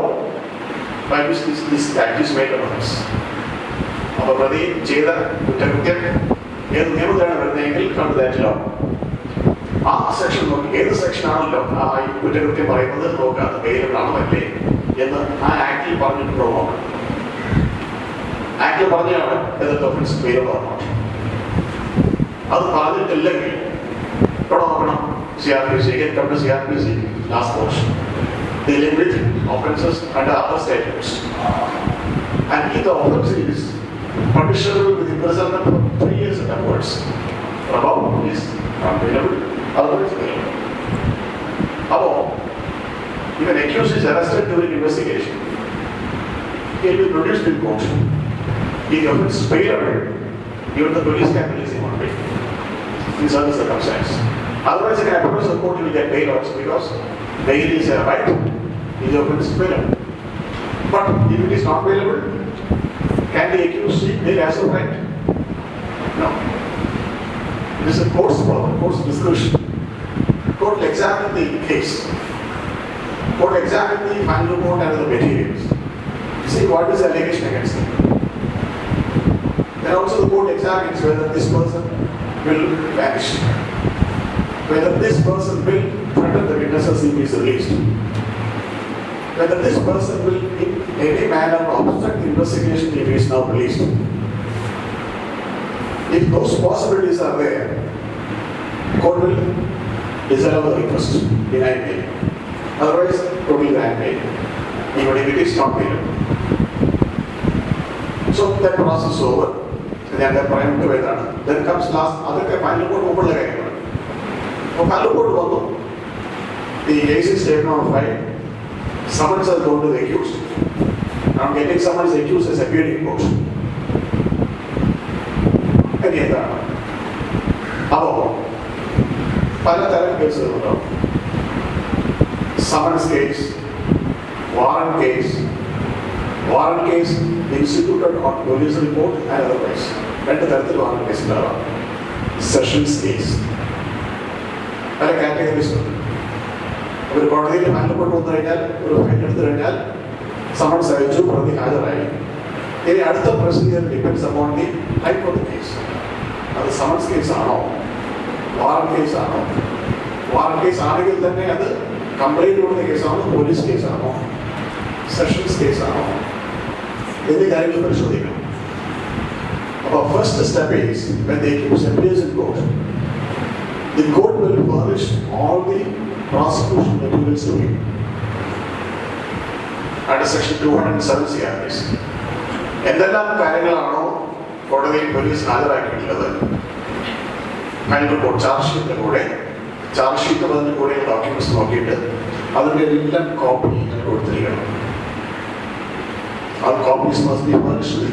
by which this act is made offense. Come to that law. Section section Act whether the offense is bailable or not. CRPC, again come to CRPC, last portion. Dealing with offences under other statutes. And if the offence is punishable with imprisonment for 3 years and upwards, above is not bailable, otherwise bailable. If an accused is arrested during investigation, he will be produced in court. If the offence is bailable, even the police can release him on bail. In certain circumstances. Otherwise, if an approach the court, will get bail also because bail is a right. If the offence is bailable. But if it is not bailable, can the accused seek bail as a right? No. This is a court's problem, court's discussion. Court will examine the case. Court will examine the final report and the materials. See what is the allegation against them. Then also the court examines whether this person will vanish. Whether this person will threaten the witnesses if he is released. Whether this person will in any manner obstruct the investigation if he is now released. If those possibilities are there, court will disallow the request, deny bail. Otherwise, court will grant bail, even if it is not bailable. So that process is over. Then comes last, other final court open final court the case is taken on file, summons has gone to the accused. Now getting summons the accused has appeared in court. Again, summons case, warrant case instituted on police report and otherwise. Warrant case. Sessions case. Categories. If you have summons any other procedure depends upon the type of the case. The summons case warrant case warrant case complaint case police case sessions case Our first step is when the accused appears in court, the court will furnish all the prosecution materials to him under section 207 CRPs. എന്തെല്ലാം കാര്യങ്ങളാണോ കോടതിയിൽ police ഹാജരാക്കിയിട്ടുള്ളത്, final report charge ഷീറ്റിന്റെ കൂടെ അതിന്റെ കൂടെ documents നോക്കിയിട്ട് അതിന്റെ എല്ലാം copy കൊടുത്തിരിക്കണം. All copies must be furnished to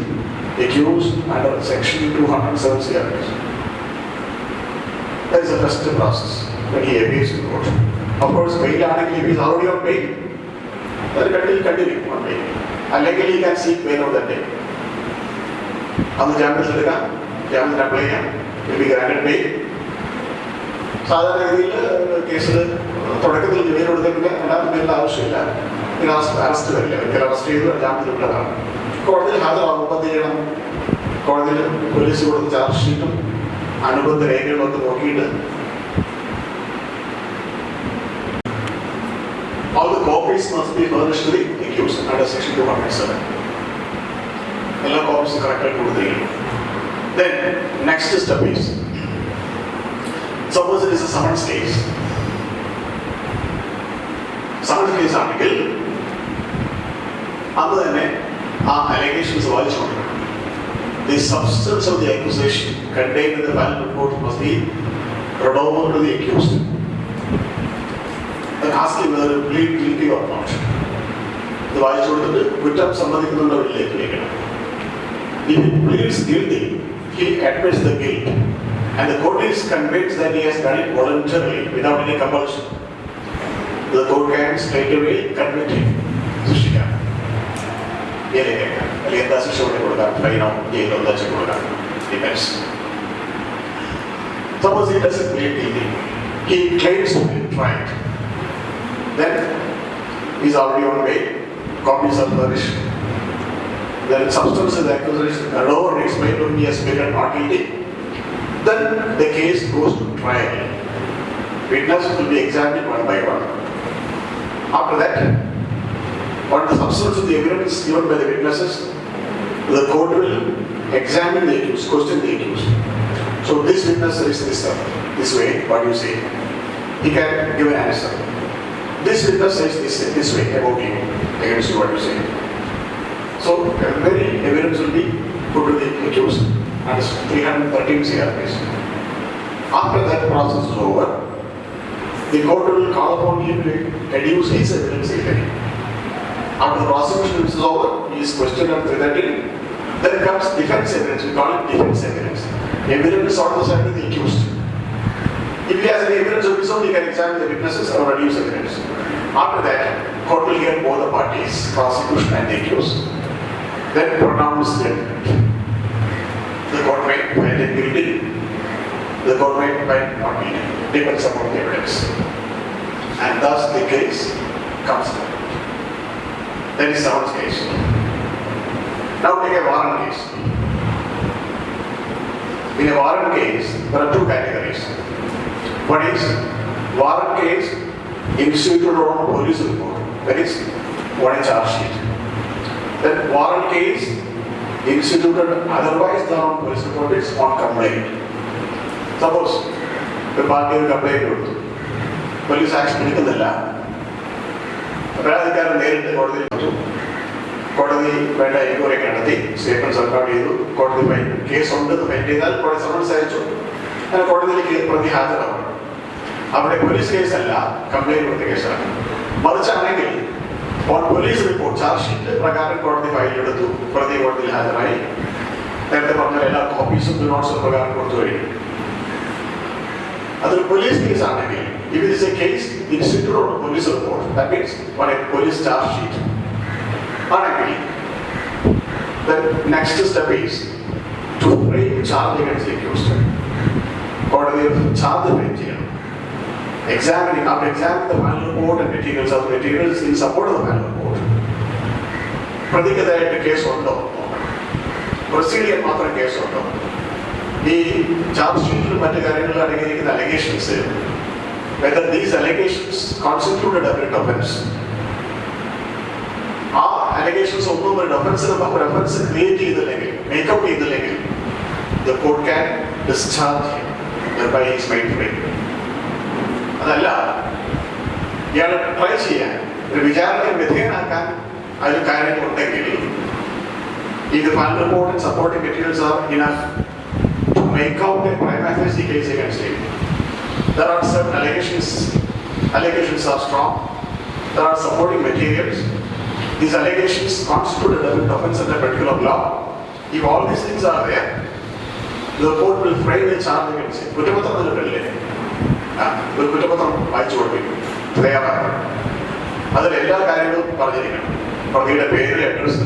the accused under section 207 CRPs. That is the first process when he appears in court. Of course, bail article, if he is already on bail, then he will continue on bail. Legally, he can seek bail on that day. On the Jamaican apply, will be granted bail. സാധാരണഗതിയിൽ കേസിൽ തുടക്കത്തിൽ ജയിലിൽ കൊടുത്തിട്ട് രണ്ടാമത്തെ പേരിൽ ആവശ്യമില്ല, പിന്നെ arrest വരില്ല, ഒരിക്കലും അറസ്റ്റ് ചെയ്ത് ജാമ്യത്തിൽ വിട്ടതാണ്. കോടതിയിൽ ഹാജരാകുമ്പോൾ എന്ത് ചെയ്യണം? കോടതിയിൽ പോലീസ് കൊടുത്ത ചാർജ് ഷീറ്റും അനുബന്ധ രേഖകളൊക്കെ നോക്കിയിട്ട് all the copies must be furnished to the accused under section 207. എല്ലാ കോപ്പീസും കറക്റ്റായിട്ട് കൊടുത്തിരിക്കണം. Then next step is, suppose it is a summons case. Summons case ആണെങ്കിൽ അന്ന് തന്നെ ആ allegations വായിച്ചുകൊണ്ട് the substance of the accusation contained in the final report must be read over to the accused and ask him whether he plead guilty or not. ഇത് വായിച്ചു കൊടുത്തിട്ട് കുറ്റം സമ്മതിക്കുന്നുണ്ടോ ഇല്ലേ ചോദിക്കണം. If he pleads guilty, he admits the guilt and the court is convinced that he has done it voluntarily without any compulsion. The court can straight away convict him. ശിക്ഷിക്കാം, അല്ലെങ്കിൽ എന്താ ശിക്ഷ കൊടുക്കാം, ഫൈനോ ജയിലോ എന്താ കൊടുക്കാം, depends. Suppose he doesn't plead guilty, he claims to be tried, then he is already on bail, copies are furnished. Then substance of the accusation alone explained to him he has pleaded not guilty. Then the case goes to trial. Witnesses will be examined one by one. After that, on the substance of the evidence given by the witnesses, the court will examine the accused, question the accused. So this witness says this way, what do you say? He can give an answer. This witness says this way about you, against you, what do you say? So very evidence will be put to the accused under 313 CRPs. After that process is over, the court will call upon him to adduce his evidence if any. After the prosecution is over, he is questioned at 313. Then comes defense evidence. We call it defense evidence. Evidence on the side of the accused. If he has any evidence of his own, he can examine the witnesses or adduce evidence. After that, court will hear both the parties, prosecution and the accused. Then pronounce judgment. The court may find him guilty. The court may find not guilty. Depends upon the evidence. And thus the case comes to. That is someone's case. Now take a warrant case. In a warrant case, there are two categories. One is warrant case instituted on police report. That is one charge sheet. Then warrant case instituted otherwise than on police report is on complaint. Suppose the party will complain to police action എടുക്കുന്നില്ല, പരാതിക്കാരൻ നേരിട്ട് കോടതിയിൽ വന്നു, കോടതി വേണ്ട enquiry നടത്തി, statement record ചെയ്തു, കോടതി കേസ് ഉണ്ടെന്ന് ഫൈൻഡ് ചെയ്താൽ കോടതി സമൻസ് അയച്ചു, അങ്ങനെ കോടതിയിലേക്ക് പ്രതി ഹാജരാകും. അവിടെ പോലീസ് കേസല്ല, കംപ്ലൈന്റ് കൊടുത്ത കേസാണ്. മറിച്ചാണെങ്കിൽ on police report charge sheet പ്രകാരം കോടതി ഫയലെടുത്തു, പ്രതി കോടതിയിൽ ഹാജരായി, നേരത്തെ പറഞ്ഞ എല്ലാ കോപ്പീസും നോട്ട്സും പ്രകാരം കൊടുത്തു കഴിഞ്ഞു. അതൊരു പോലീസ് കേസ് ആണെങ്കിൽ, if it is a case instituted on a police report, that means on a police charge sheet, ആണെങ്കിൽ the next step is to frame charge against the accused. കോടതിയിൽ ചാർജ് ഫ്രെയിം ചെയ്യണം. Examining, after examining the final report and materials in support of the final report, പ്രതിക്കെതിരായിട്ട് കേസ് ഉണ്ടോ, proceed ചെയ്യാൻ മാത്രം case ഉണ്ടോ, ഈ ചാർജ് ഷീറ്റിലും മറ്റു കാര്യങ്ങളിൽ അടങ്ങിയിരിക്കുന്ന allegations, whether these allegations constitute a definite offense. ആ അലിഗേഷൻസ് ഒന്നും ഒരു ഒഫൻസിന് റെഫറൻസ് ക്രിയേറ്റ് ചെയ്തില്ലെങ്കിൽ, മേക്കപ്പ് ചെയ്തില്ലെങ്കിൽ, the court can discharge him, thereby he is made free. അതല്ല, ഇയാൾ ട്രൈ ചെയ്യാൻ ഒരു വിചാരണയെ വിധേയനാക്കാൻ അതിൽ കാര്യങ്ങളുണ്ടെങ്കിൽ if the final report and supporting materials are enough to make out a prima facie case against him, there are certain allegations are strong, there are supporting materials, these allegations constitute a definite offense under particular law. If all these things are there, the court will frame a charge against him. കുറ്റപത്രം നൽകില്ലേ? ഒരു കുറ്റപത്രം വായിച്ചു കൊടുക്കും, തയ്യാറാണ്. അതിൽ എല്ലാ കാര്യങ്ങളും പറഞ്ഞിരിക്കണം. പ്രതിയുടെ പേര്, അഡ്രസ്,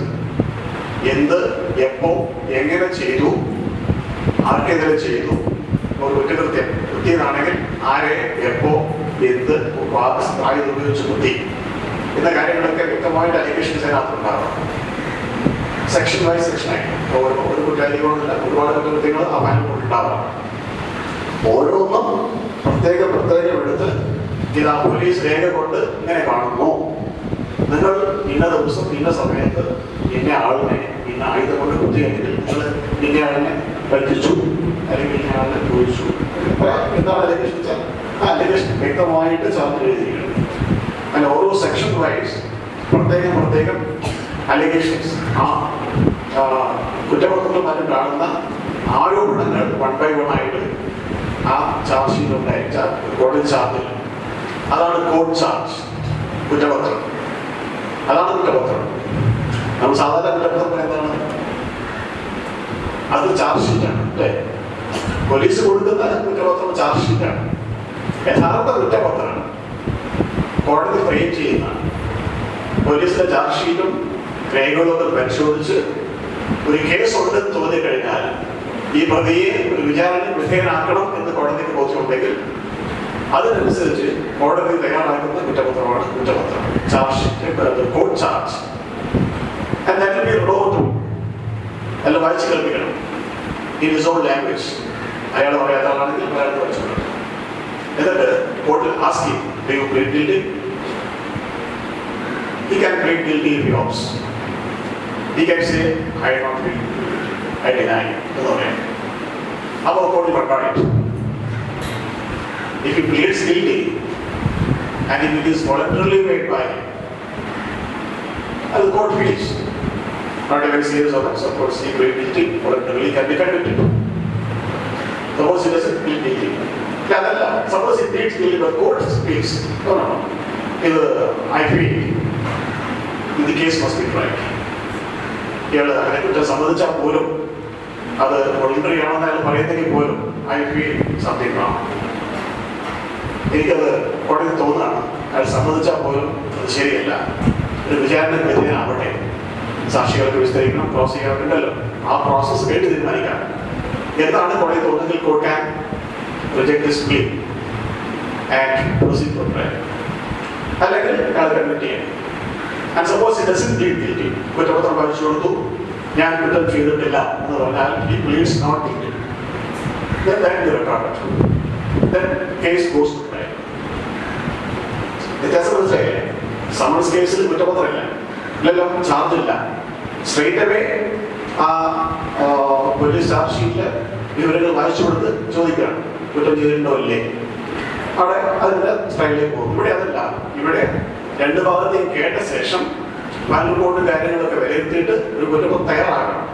എന്ത്, എപ്പോ, എങ്ങനെ ചെയ്തു, ആർക്കെതിരെ ചെയ്തു, ഒരു കുറ്റകൃത്യം കൃത്യമാണെങ്കിൽ ആരെ, എപ്പോ, എന്ത്, ആയുധം ഉപയോഗിച്ച് കുത്തി എന്ന കാര്യങ്ങളൊക്കെ വ്യക്തമായിട്ട് അലിഗേഷൻസ് അതിനകത്തുണ്ടാവണം. സെക്ഷൻ ബൈ സെക്ഷനായി ഒരു കുറ്റാധികമൊന്നുമില്ല, ഒരുപാട് കുറ്റകൃത്യങ്ങൾ ആ ഫയലിൽ ഉണ്ടാവണം. ഓരോന്നും പ്രത്യേകം എടുത്ത് ഇത് ആ പോലീസ് രേഖ കൊണ്ട് ഇങ്ങനെ കാണുന്നു, നിങ്ങൾ ഇന്ന ദിവസം ഇന്ന സമയത്ത് ഇന്ന ആളിനെ ഇന്ന ആയുധം കൊണ്ട് കുത്തിയെങ്കിൽ നിങ്ങൾ ഇന്ന ആളിനെ പറ്റിച്ചു അല്ലെങ്കിൽ ഇന്ന ആളിനെ ചോദിച്ചു. എന്താണ് അലിഗേഷൻ വെച്ചാൽ ആ അലിഗേഷൻ വ്യക്തമായിട്ട് ചാർജ് ചെയ്തിരിക്കണം. അങ്ങനെ ഓരോ സെക്ഷൻ വൈസ് പ്രത്യേകം അലിഗേഷൻസ് ആ കുറ്റപത്രത്തിൽ മറ്റും കാണുന്ന ആരോപണങ്ങൾ 1 by 1 ആയിട്ട് ആ ചാർജ് ഷീറ്റുണ്ടായിരിക്കും കോടതി ചാർജിൽ. അതാണ് കോർട്ട് ചാർജ്, കുറ്റപത്രം. അതാണ് കുറ്റപത്രം. നമ്മൾ സാധാരണ കുറ്റപത്രം എന്താണ്? അത് ചാർജ് ഷീറ്റാണ് അല്ലേ? പോലീസ് കൊടുക്കുന്ന കുറ്റപത്രം ചാർജ് ഷീറ്റാണ്. യഥാർത്ഥ കുറ്റപത്രമാണ് കോടതി ഫ്രെയിം ചെയ്യുന്നതാണ്. പോലീസിന്റെ ചാർജ് ഷീറ്റും രേഖകളൊക്കെ പരിശോധിച്ച് ഒരു കേസ് ഉണ്ടെന്ന് തോന്നിക്കഴിഞ്ഞാൽ ഈ പ്രതിയെ ഒരു വിചാരണ വിധേയനാക്കണം എന്ന് കോടതിക്ക് ബോധ്യമുണ്ടെങ്കിൽ അതിനനുസരിച്ച് കോടതി തയ്യാറാക്കുന്ന കുറ്റപത്രമാണ് കുറ്റപത്രം, charge sheet, court charge. And that will be wrote to എല്ലാം വായിച്ച് കേൾപ്പിക്കണം in his own language. അയാൾ പറയാത്ത ആളാണെങ്കിൽ മലയാളത്തിൽ വായിച്ചു കൊടുക്കണം. എന്നിട്ട് കോർട്ടിൽ ആസ്ക് ചെയ്യും, do you plead guilty? He can plead guilty if he opts. He can say, I do not plead, I deny എന്ന് പറയാം. അപ്പോൾ കോടതി record. If he pleads guilty and if it is voluntarily made by him, the court feels not a very serious offense. Of course, he pleads guilty, voluntarily can be convicted. Suppose he doesn't plead guilty. Suppose he pleads guilty, but court speaks, no. I feel the case must be tried. ഇയാൾ അതിനെ കുറിച്ച് സമ്മതിച്ചാൽ പോലും അത് voluntary ആണെന്ന് അയാൾ പറയുന്നെങ്കിൽ പോലും I feel something wrong. എനിക്കത് കോടതി തോന്നുകയാണ്, അയാൾ സമ്മതിച്ചാൽ പോലും അത് ശരിയല്ല, ഒരു വിചാരണ വിധേയനാവട്ടെ, സാക്ഷികൾക്ക് വിസ്തരിക്കണം, പ്രോസിക്യൂട്ടർ ഉണ്ടല്ലോ, ആ പ്രോസസ്സ് കേട്ട് തീരുമാനിക്കാം എന്താണ് കോടതി തോന്നുന്നെങ്കിൽ court can reject this plea and proceed for trial. അല്ലെങ്കിൽ അയാൾ കൺവിക്ട് ചെയ്യാം. And suppose he doesn't plead guilty, കുറ്റപത്രം വായിച്ചു കൊടുത്തു, ഞാൻ കുറ്റം ചെയ്തിട്ടില്ല എന്ന് പറഞ്ഞാൽ he pleads not guilty, then that is recorded, then case goes to trial. വ്യത്യാസം മനസ്സിലായില്ലേ? സമൻസ് കേസിൽ കുറ്റപത്രമില്ല, ഇല്ലല്ലോ, ചാർജ് ഇല്ല, സ്ട്രേറ്റ് അവേ ആ പോലീസ് ചാർജ് ഷീറ്റില് വിവരങ്ങൾ വായിച്ചു കൊടുത്ത് ചോദിക്കുകയാണ് കുറ്റം ചെയ്തിട്ടുണ്ടോ ഇല്ലേ, അവിടെ അതിന്റെ ട്രയലിലേക്ക് പോകും. ഇവിടെ അതല്ല, ഇവിടെ രണ്ട് ഭാഗത്തെയും കേട്ട ശേഷം ഫൈനൽ കോർട്ട് കാര്യങ്ങളൊക്കെ വിലയിരുത്തിയിട്ട് ഒരു കുറ്റപത്രം തയ്യാറാക്കണം.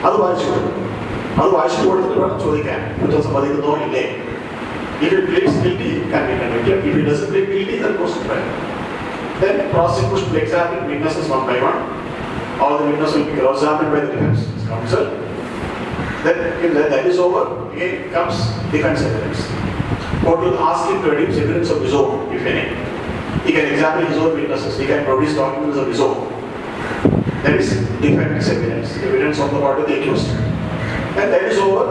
അത് വായിച്ചു കൊടുക്കും. അത് വായിച്ചു കൊടുത്തിട്ട് വേണം ചോദിക്കാൻ കുറ്റം സമ്മതിക്കുന്നോ ഇല്ലേ. If he pleads guilty, can be convicted. If he doesn't plead guilty, then goes to trial. Then prosecution will examine witnesses one by one. All the witnesses will be cross-examined by the defense counsel. Then if that is over, again comes defense evidence. Court will ask him to produce evidence of his own, if any. He can examine his own witnesses. He can produce documents of his own. That is defense evidence on the part of the accused. And that is over.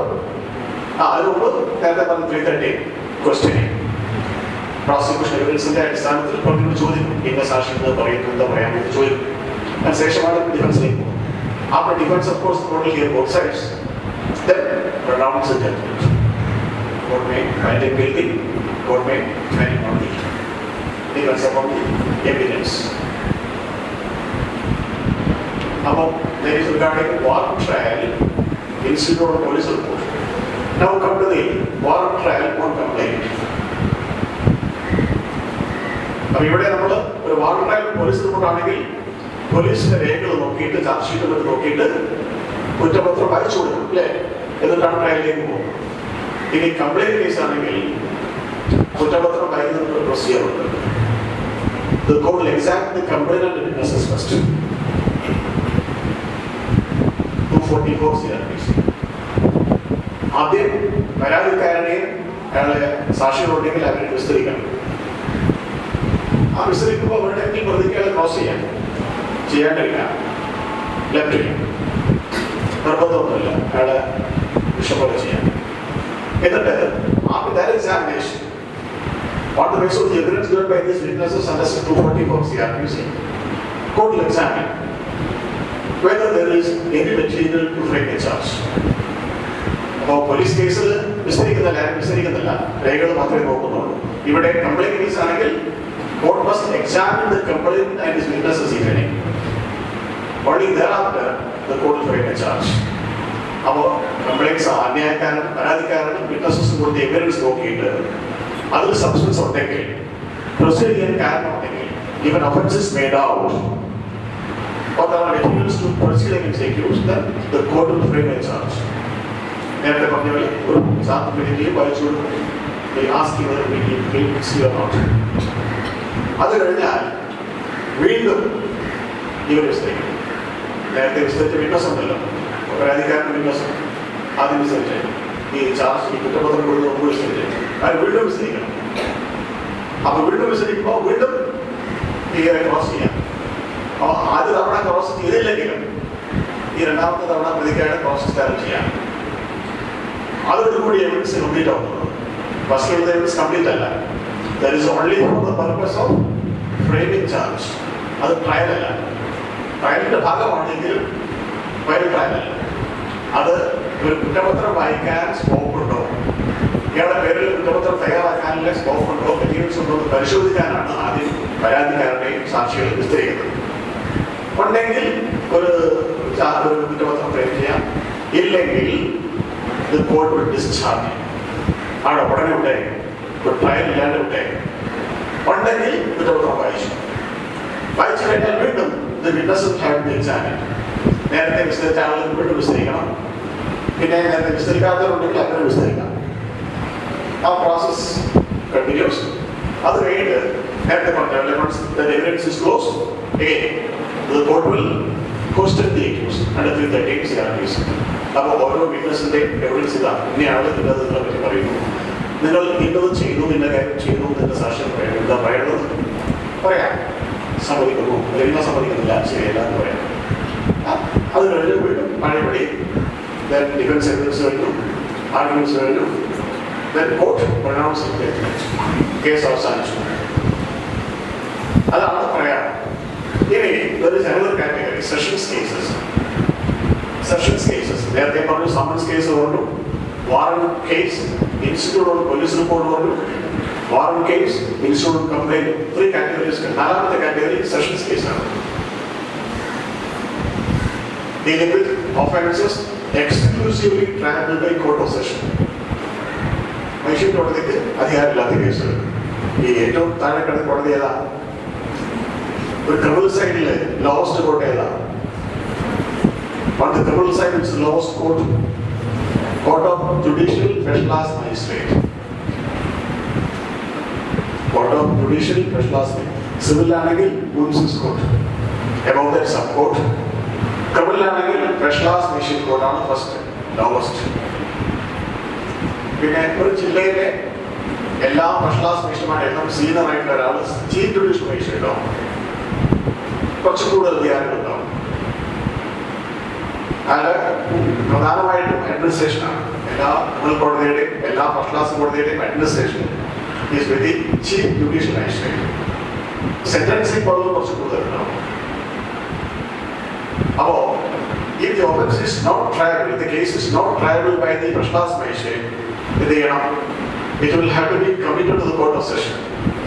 Over, then the 330 questioning. Prosecution evidence-ന്റെ അടിസ്ഥാനത്തിൽ പ്രതികൾ ചോദിക്കും, ഇന്ന സാക്ഷി എന്ന് പറയുന്നു, എന്താ പറയാൻ വേണ്ടി ചോദിക്കും. അതിനുശേഷമാണ് ഡിഫൻസിലേക്ക് പോകും. After defense, of course, the court will hear both sides. Then pronounce the judgment. Court may find him guilty. Court may find him not guilty. Depends upon the evidence. About there is regarding war trial, incident or police report. Now come to the warrant trial on complaint. അപ്പോൾ ഇവിടെ നമ്മൾ ഒരു warrant trial police റിപ്പോർട്ടാണെങ്കിൽ പോലീസിന്റെ രേഖകൾ നോക്കിയിട്ട് charge sheet നോക്കിയിട്ട് കുറ്റപത്രം വായിച്ചു കൊടുക്കും അല്ലേ, എന്നിട്ടാണ് ട്രയലിലേക്ക് പോകുന്നത്. ഇനി കംപ്ലൈന്റ് കേസ് ആണെങ്കിൽ കുറ്റപത്രം വായിക്കുന്ന ഒരു പ്രൊസീജിയർ ഉണ്ട്. The court will examine the complainant and witnesses first. 244 CRPC. ആദ്യം പരാതിക്കാരനെയും അയാളെ സാക്ഷികളുണ്ടെങ്കിൽ അവരെ വിസ്തരിക്കണം. ആ വിസ്തരിക്കുമ്പോൾ അവരുടെയെങ്കിൽ പ്രതിക്ക് അയാൾ ക്രോസ് ചെയ്യേണ്ടില്ല, ലെഫ്റ്റ് ചെയ്യാം, നിർബന്ധമൊന്നുമില്ല, അയാളെ ഇഷ്ടംപോലെ ചെയ്യാം. എന്നിട്ട് after that examination, on the basis of the evidence given by these witnesses under 244 CRPC, court will examine whether there is any material to frame a charge. അപ്പോൾ പോലീസ് കേസിൽ വിസ്തരിക്കുന്നില്ല, രേഖകൾ മാത്രമേ നോക്കുന്നുള്ളൂ. ഇവിടെ കംപ്ലൈന്റ് കേസ് ആണെങ്കിൽ court must examine the complainant and his witnesses if any. Only thereafter the court will frame a charge. അപ്പോൾ complaints അന്യായക്കാരനും പരാതിക്കാരനും വിറ്റ്നസസും കൊടുത്ത evidence നോക്കിയിട്ട് അതിൽ സബ്സ്റ്റൻസ് ഉണ്ടെങ്കിൽ, പ്രൊസീഡ് ചെയ്യാൻ കാരണം ഉണ്ടെങ്കിൽ, even offenses made out or there are materials to proceed against the accused, then the court will frame a charge. നേരത്തെ പറഞ്ഞ പോലെ ഒരു സാധനം വായിച്ചു കൊടുക്കും, ask whether we need to or not. അത് കഴിഞ്ഞാൽ വീണ്ടും ഇവർ വിസ്തരിക്കും. നേരത്തെ വിസ്തരിച്ച വിറ്റ്നസ് ഉണ്ടല്ലോ, പരാതിക്കാരൻ്റെ വിറ്റ്നസ് ആദ്യം വിസ്തരിച്ചേ, ഈ ചാർജ് ഈ കുറ്റപത്രം കൊടുത്ത് നമുക്ക് വിസ്തരിച്ചേ, അത് വീണ്ടും വിസ്തരിക്കണം. അപ്പോൾ വീണ്ടും വിസ്തരിക്കുമ്പോൾ വീണ്ടും ക്ലിയറെ ക്രോസ് ചെയ്യാം. അപ്പോൾ ആദ്യ തവണ ക്രോസ് ചെയ്തില്ലെങ്കിലും ഈ രണ്ടാമത്തെ തവണ പ്രതിക്കാരുടെ ക്രോസ് എസ്റ്റാബ്ലിഷ് ചെയ്യാം. അതോടുകൂടി എവിഡൻസ് കംപ്ലീറ്റ് ആവുന്നത്. ഫസ്റ്റ് എവിഡൻസ് കംപ്ലീറ്റ് അല്ല. That is only for the purpose of framing charge. അത് ട്രയൽ അല്ല. ട്രയലിന്റെ ഭാഗമാണെങ്കിൽ ഫയൽ ട്രയൽ അല്ല. അത് ഒരു കുറ്റപത്രം വായിക്കാൻ സ്കോപ്പ് ഉണ്ടോ, ഇയാളുടെ പേരിൽ കുറ്റപത്രം തയ്യാറാക്കാനുള്ള സ്കോപ്പ് ഉണ്ടോ, മെറ്റീരിയൽസ് ഉണ്ടോ എന്ന് പരിശോധിക്കാനാണ് ആദ്യം പരാതിക്കാരുടെയും സാക്ഷികളെ വിസ്തരിക്കുന്നത്. ഉണ്ടെങ്കിൽ ഒരു കുറ്റപത്രം ഫ്രെയിം ചെയ്യാം, ഇല്ലെങ്കിൽ ഇത് കോർട്ട് വിൽ ഡിസ്ചാർജ് അവിടെ ഉടനെ ഉണ്ടായിരിക്കും. ട്രയൽ ഇല്ലാണ്ട് വിട്ടേക്കും. ഉണ്ടെങ്കിൽ കുറ്റപത്രം വായിച്ചു കഴിഞ്ഞാൽ വീണ്ടും നേരത്തെ വിസ്തരിച്ച ആളുകൾ വീണ്ടും വിസ്തരിക്കണം. പിന്നെ നേരത്തെ വിസ്തരിക്കാത്തവരുണ്ടെങ്കിൽ അങ്ങനെ വിസ്തരിക്കാം. ആ പ്രോസസ് കണ്ടിന്യൂസ്. അത് കഴിഞ്ഞിട്ട് നേരത്തെ പറഞ്ഞ evidence is closed, again the court will question the accused under 313 CRPC. അപ്പോൾ ഓരോ വിറ്റ്നസിന്റെയും എവിഡൻസ് ഇതാണ്, ഇന്നയാൾ ഇതിനെ പറ്റി പറയുന്നു, നിങ്ങൾ ഇന്നത് ചെയ്തു, നിന്റെ കാര്യം ചെയ്തു, നിന്റെ സാക്ഷ്യം പറയുന്നു, എന്താ പറയുന്നത് പറയാം, സമ്മതിക്കുന്നു, അല്ലെങ്കിൽ സമ്മതിക്കുന്നില്ല, ശരിയല്ല എന്ന് പറയാം. അത് കഴിഞ്ഞ് വീണ്ടും പഴയപടി ഡിഫൻസ് എവിഡൻസ് കഴിഞ്ഞു, ആർഗ്യുമെന്റ്സ് കഴിഞ്ഞു, കോർട്ട് പ്രൊനൗൺസ് കേസ് അവസാനിച്ചു. അതാണ് പറയാം. ഇനി there is another category, sessions cases. Sessions cases നേരത്തെ പറഞ്ഞു, സമ്മൻസ് കേസ് കൊണ്ടു, warrant case, institute of police report കൊണ്ടു, warrant case, institute complaint, 3 categories. നാലാമത്തെ കാറ്റഗറി സെഷൻസ് കേസാണ്. Dealing with offences exclusively triable by court of session. Magistrate കോടതിക്ക് അധികാരമില്ലാത്ത കേസുകൾ. ഈ ഏറ്റവും താഴെ കിടന്ന കോടതി ഏതാ? ഒരു ക്രിമിനൽ സൈഡില് ലോവസ്റ്റ് കോർട്ട് ഏതാ? On the criminal side, it's the lowest court, Court of Judicial First Class Magistrate. Court of Judicial First Class Magistrate. Civil ആണെങ്കിൽ Municipal Court. Above that sub court. Criminal ആണെങ്കിൽ First Class Magistrate Court ആണ് first, lowest. പിന്നെ ഒരു ജില്ലയിലെ എല്ലാ first class മജിസ്ട്രേറ്റുമാരും senior ആയിട്ടുള്ള ഒരാൾ chief judicial magistrate ആവും. കുറച്ച് കൂടുതൽ അധികാരങ്ങളുണ്ടാവും. അത് പ്രധാനമായിട്ടും അഡ്മിനിസ്ട്രേഷനാണ്. എല്ലാ ക്രിമിനൽ കോടതിയുടെയും എല്ലാ ഫസ്റ്റ് ക്ലാസ് കോടതിയുടെയും administration is with the chief judicial magistrate. Sentencing power കുറച്ച് കൂടുതലുണ്ടാവും. അപ്പോൾ if the offense is not triable, if the case is not triable by the first class magistrate, it will have to be committed to the court of session.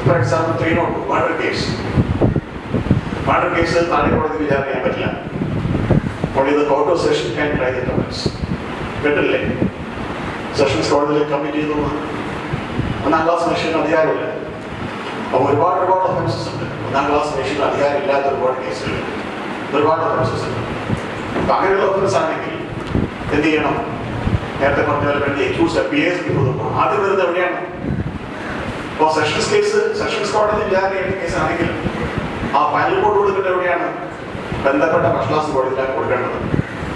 For example, 302 murder case. Murder case താഴെ കോടതി വിചാരണ ചെയ്യാൻ പറ്റില്ല. Only the court of session can try the offense. കേട്ടില്ലേ? Sessions കോടതിയിൽ commit ചെയ്തു ഒന്നാം class മെഷീന് അധികാരമില്ല. അപ്പോൾ ഒരുപാട് ഒഫൻസസ് ഉണ്ട്. ഒന്നാം ക്ലാസ് മെഷീന് അധികാരം ഇല്ലാത്ത ഒരുപാട് കേസുകൾ, ഒരുപാട് ഒഫൻസസ് ഉണ്ട്. അപ്പം അങ്ങനെയുള്ള ഒഫൻസ് ആണെങ്കിൽ എന്ത് ചെയ്യണം? നേരത്തെ പറഞ്ഞ പോലെ വേണ്ടി accused appears before the court. ആദ്യം വരുന്നത് എവിടെയാണ്? ഇപ്പോൾ സെഷൻസ് കേസ്, സെഷൻസ് കോടതി ഇല്ലാതെ കേസ് ആണെങ്കിൽ ആ ഫൈനൽ കോർട്ട് കൊടുക്കേണ്ടത് എവിടെയാണ്? ബന്ധപ്പെട്ട ഫസ്റ്റ് ക്ലാസ് കോടതിയിലാണ് കൊടുക്കേണ്ടത്.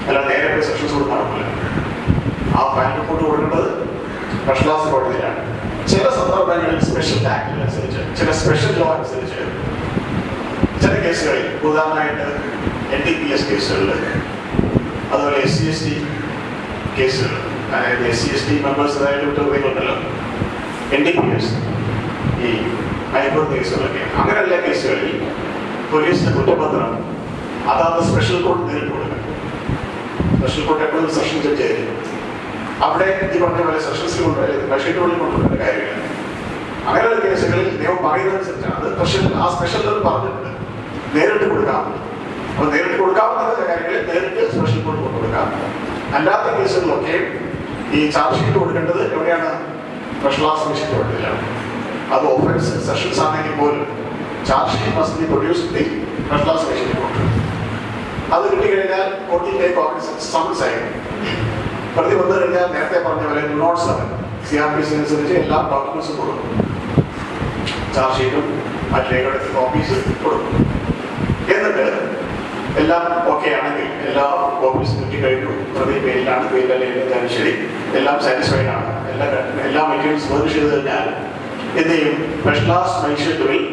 അല്ല നേരെ പോയി സെഷൻസ് കോർട്ട് നടക്കില്ല. ആ ഫൈനൽ റിപ്പോർട്ട് കൊടുക്കേണ്ടത് ഫസ്റ്റ് ക്ലാസ് കോടതിയിലാണ്. ചില സന്ദർഭങ്ങളിൽ സ്പെഷ്യൽ ആക്ട് അനുസരിച്ച്, ചില സ്പെഷ്യൽ ലോ അനുസരിച്ച് ചില കേസുകളിൽ, ഉദാഹരണമായിട്ട് NTPS കേസുകളിൽ, അതുപോലെ SC/ST കേസുകൾ, അതായത് SC/ST മെമ്പേഴ്സ് അതായത് വിട്ടുകൊണ്ടല്ലോ, NTPS ഈ ഹൈക്കോടതി കേസുകളൊക്കെ, അങ്ങനെയുള്ള കേസുകളിൽ പോലീസിന്റെ കുറ്റപത്രം അതാത് സ്പെഷ്യൽ കോർട്ട് നേരിട്ട് കൊടുക്കണം. സ്പെഷ്യൽ കോർട്ട് എപ്പോഴും സെഷൻ ജഡ്ജ് ആയിരിക്കും. അവിടെ ഈ പറഞ്ഞ പോലെ സെഷൻസിൽ കൊണ്ടുപോയാൽ ബഷീറ്റുകളിൽ കൊണ്ടുപോകേണ്ട കാര്യമില്ല. അങ്ങനെയുള്ള കേസുകളിൽ നിയമം പറയുന്നതനുസരിച്ചാണ് അത്. ആ സ്പെഷ്യൽ പറഞ്ഞിട്ടുണ്ട് നേരിട്ട് കൊടുക്കാം. അപ്പോൾ നേരിട്ട് കൊടുക്കാവുന്ന കാര്യങ്ങളിൽ നേരിട്ട് സ്പെഷ്യൽ കോർട്ട് കൊണ്ടുകൊടുക്കാം. അല്ലാത്ത കേസുകളിലൊക്കെ ഈ ചാർജ് ഷീറ്റ് കൊടുക്കേണ്ടത് എവിടെയാണ്? ഫസ്റ്റ് ക്ലാസ് മെഷീൻ കോടതിയിലാണ്. അത് ഓഫൻസ് സെഷൻസ് ആണെങ്കിൽ പോലും charge sheet must be produced the first class machine court. അത് കിട്ടിക്കഴിഞ്ഞാൽ കോർട്ടിലേക്ക് സമൻസ് ആയിരിക്കും. പ്രതി വന്നു കഴിഞ്ഞാൽ നേരത്തെ പറഞ്ഞ പോലെ നോട്ട്സ് CRPC അനുസരിച്ച് എല്ലാ ഡോക്യുമെന്റ്സും കൊടുക്കും. ചാർജ് ഷീറ്റും മറ്റു രേഖയുടെ കോപ്പീസ് കൊടുക്കും. എന്നിട്ട് എല്ലാം ഓക്കെ ആണെങ്കിൽ, എല്ലാ കോപ്പീസും കിട്ടിക്കഴിഞ്ഞു, പ്രതി പേരിലാണ്, പേരിലല്ലേ ശരി, എല്ലാം സാറ്റിസ്ഫൈഡ് ആണ്, എല്ലാ മെറ്റീരിയൽസ് ഫർണിഷ് ചെയ്ത് കഴിഞ്ഞാൽ എന്ത് ചെയ്യും? First class magistrate will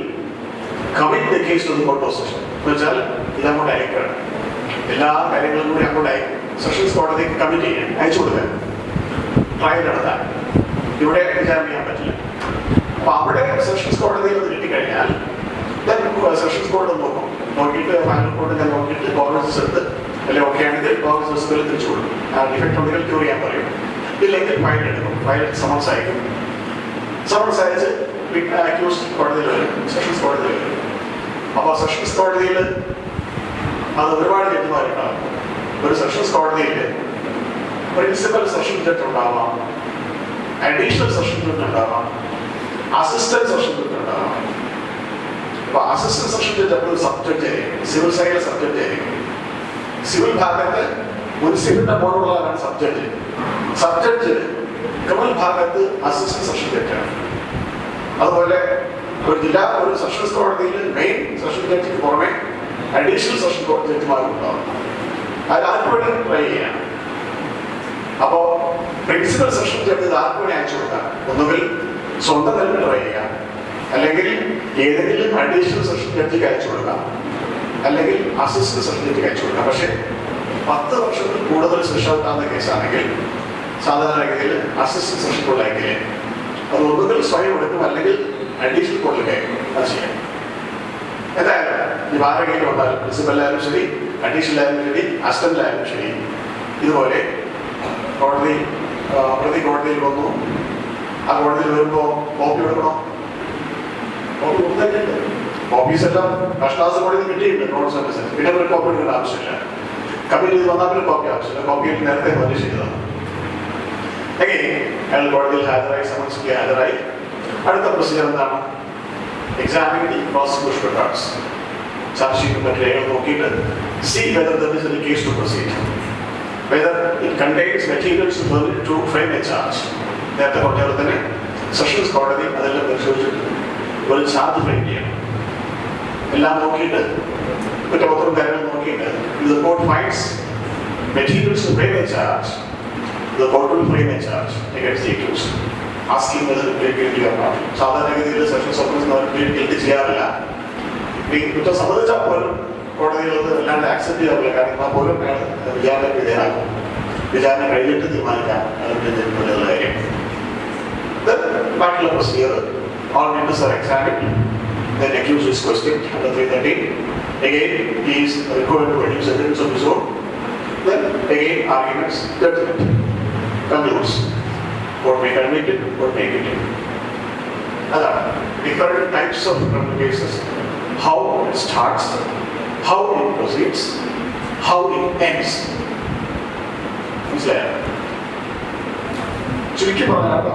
commit the case to the court of session. എന്ന് വെച്ചാൽ ഇതങ്ങോട്ട് അയക്കുകയാണ്, എല്ലാ കാര്യങ്ങളും കൂടി അങ്ങോട്ട് അയക്കും. സെഷൻസ് കോടതിക്ക് കമ്മിറ്റ് ചെയ്യാൻ അയച്ചു കൊടുക്കാൻ, ട്രയൽ നടത്താൻ. ഇവിടെ വിചാരണ ചെയ്യാൻ പറ്റില്ല. അപ്പൊ അവിടെ സെഷൻസ് കോടതിയിൽ അത് കിട്ടിക്കഴിഞ്ഞാൽ സെഷൻസ് കോടതി നോക്കും. നോക്കിയിട്ട് ഫൈനൽ കോടതി ഞാൻ നോക്കിയിട്ട് കോൺഗ്രസ് എടുത്ത് അല്ലെങ്കിൽ ഓക്കെ ആണെങ്കിൽ കോൺഗ്രസ് തിരിച്ചു കൊടുക്കും. ആ ഡിഫക്റ്റ് ഉണ്ടെങ്കിൽ ക്യൂർ ചെയ്യാൻ പറയും. ഇല്ലെങ്കിൽ ഫൈൻ എടുക്കും. ഫൈൻ സമൻസ് അയക്കും. സമൻസ് അയച്ച് അക്യൂസ് കോടതിയിൽ വരും, സെഷൻസ് കോടതിയിൽ വരും. അപ്പോൾ സെഷൻസ് കോടതിയിൽ അത് ഒരുപാട് ജഡ്ജിമാരുണ്ടാകും. ഒരു സെഷൻസ് കോടതിയിൽ പ്രിൻസിപ്പൽ സെഷൻ ജഡ്ജ് ഉണ്ടാവാം, അഡീഷണൽ സെഷൻ ജഡ്ജ് ഉണ്ടാവാം, അസിസ്റ്റന്റ് സെഷൻ ജഡ്ജ് ഉണ്ടാവാം. അപ്പൊ അസിസ്റ്റന്റ് സെഷൻ ജഡ്ജ് എപ്പോഴും സബ് ജഡ്ജ് ആയിരിക്കും, സിവിൽ സൈഡിൽ സബ് ജഡ്ജ് ആയിരിക്കും. സിവിൽ ഭാഗത്ത് ഒരു സിവിലിന്റെ പോലുള്ളതാണ് sub judge. Sub judge criminal ഭാഗത്ത് അസിസ്റ്റന്റ് സെഷൻ ജഡ്ജാണ്. അതുപോലെ ഒരു സെഷൻസ് കോടതിയിൽ മെയിൻ സെഷൻ ജഡ്ജിക്ക് പുറമെ അഡീഷണൽ സെഷൻ ജഡ്ജിമാരും ഉണ്ടാവും. അത് ആർക്ക് വേണ്ടി ട്രൈ ചെയ്യാം. അപ്പോ പ്രിൻസിപ്പൽ സെഷൻ ജഡ്ജ് ആർക്ക് വേണ്ടി അയച്ചു കൊടുക്കാം? ഒന്നുകിൽ സ്വന്തം നിലവിൽ ട്രൈ ചെയ്യാം, അല്ലെങ്കിൽ ഏതെങ്കിലും അഡീഷണൽ സെഷൻ ജഡ്ജിക്ക് അയച്ചു കൊടുക്കാം, അല്ലെങ്കിൽ അസിസ്റ്റന്റ് സെഷൻ ജഡ്ജിക്ക് അയച്ചു കൊടുക്കാം. പക്ഷേ 10 വർഷത്തിൽ കൂടുതൽ ശിക്ഷ കിട്ടാവുന്ന കേസാണെങ്കിൽ സാധാരണഗതിയിൽ അസിസ്റ്റന്റ് സെഷൻ കോടതിയിൽ അത് ഒന്നുകിൽ സ്വയം എടുക്കും, അല്ലെങ്കിൽ അഡീഷണൽ കോടതിയിൽ അയക്കും. അത് ചെയ്യാം. എന്തായാലും ഈ വാരകയിൽ വന്നാലും പ്രിൻസിപ്പലായാലും ശരി, അഡീഷണലായാലും ശരി, അസിസ്റ്റന്റിലായാലും ശരി, ഇതുപോലെ കോടതി പ്രതി കോടതിയിൽ വന്നു. ആ കോടതിയിൽ വരുമ്പോൾ കോപ്പി എടുക്കണോ? കോപ്പി കൊടുത്തിട്ടുണ്ട്. കോപ്പീസ് എല്ലാം ഫസ്റ്റ് ക്ലാസ് കോടതി കിട്ടിയിട്ടുണ്ട് നോട്ട്സ് അനുസരിച്ച്. പിന്നെ ഒരു കോപ്പി എടുക്കേണ്ട ആവശ്യമില്ല. കമ്മിറ്റി ചെയ്ത് വന്നാൽ പിന്നെ കോപ്പി ആവശ്യമില്ല. കോപ്പിയിൽ നേരത്തെ പബ്ലിഷ് ചെയ്തതാണ്. അയാൾ കോടതിയിൽ ഹാജരായി, സമൻസ് ഹാജരായി. അടുത്ത പ്രൊസീജിയർ എന്താണ്? Examining the prosecution records, charge sheet മറ്റു രേഖകൾ നോക്കിയിട്ട് see whether there is any case to proceed, whether it contains materials to frame a charge. നേരത്തെ പറഞ്ഞ പോലെ തന്നെ സെഷൻസ് കോടതി അതെല്ലാം പരിശോധിച്ചിട്ട് ഒരു ചാർജ് ഫ്രെയിം ചെയ്യണം. എല്ലാം നോക്കിയിട്ട് കുറ്റപത്രം കാര്യങ്ങൾ നോക്കിയിട്ട് the court finds materials to frame a charge, the court will frame a charge against the accused, asking whether to plead guilty or not. സാധാരണഗതിയിൽ സെഷൻസ് ഓഫീസിൽ പ്ലീഡ് ഗിൽറ്റി ചെയ്യാറില്ല. കുറ്റം സമ്മതിച്ചാൽ പോലും കോടതികളത് അല്ലാണ്ട് ആക്സെപ്റ്റ് ചെയ്യാറില്ല. കാരണം എന്നാൽ പോലും അയാൾ വിചാരണ വിധേയനാകും. വിചാരണ കഴിഞ്ഞിട്ട് തീരുമാനിക്കാം അതിൻ്റെ കാര്യം. ബാക്കിയുള്ള procedure all witnesses are examined, then accused is questioned under 313. Again, he is required to produce evidence of his own. Then again arguments, judgment concludes. Court may convict it, court may acquit it. Other different types of criminal cases, how it starts, how it proceeds, how it ends. ചുരുക്കി പറഞ്ഞാട്ടോ,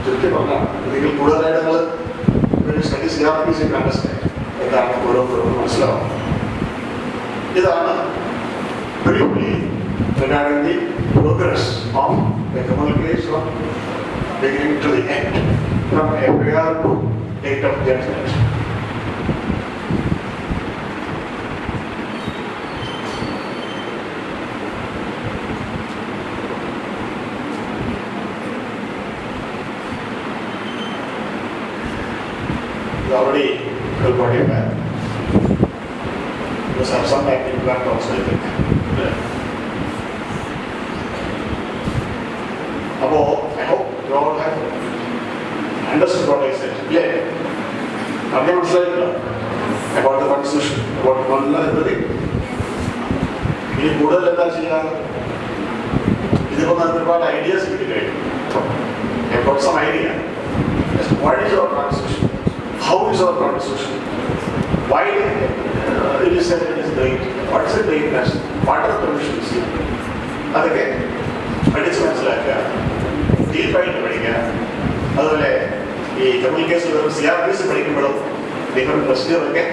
ചുരുക്കി പറഞ്ഞാൽ നിങ്ങൾ കൂടുതലായിട്ട് നിങ്ങൾ study CRPC understand എന്താണ് ഓരോ മനസ്സിലാവും. ഇതാണ് briefly regarding the progress of the criminal case from beginning to the end, from FIR to date of judgment. You already reported back. You have some time in back also, I think. I hope you all have understood what I said. Yeah. Again, about the Constitution, about everything. You put a letter, you have ideas. You have got some idea. What is our Constitution? How is our Constitution? Why it is said it is great? What is the greatness? What are the provisions? Again, adjustments like deep-mind പഠിക്കുക. അതുപോലെ ഈ criminal കേസിൽ CRPC പഠിക്കുമ്പോഴും different പ്രൊസീജിയറൊക്കെ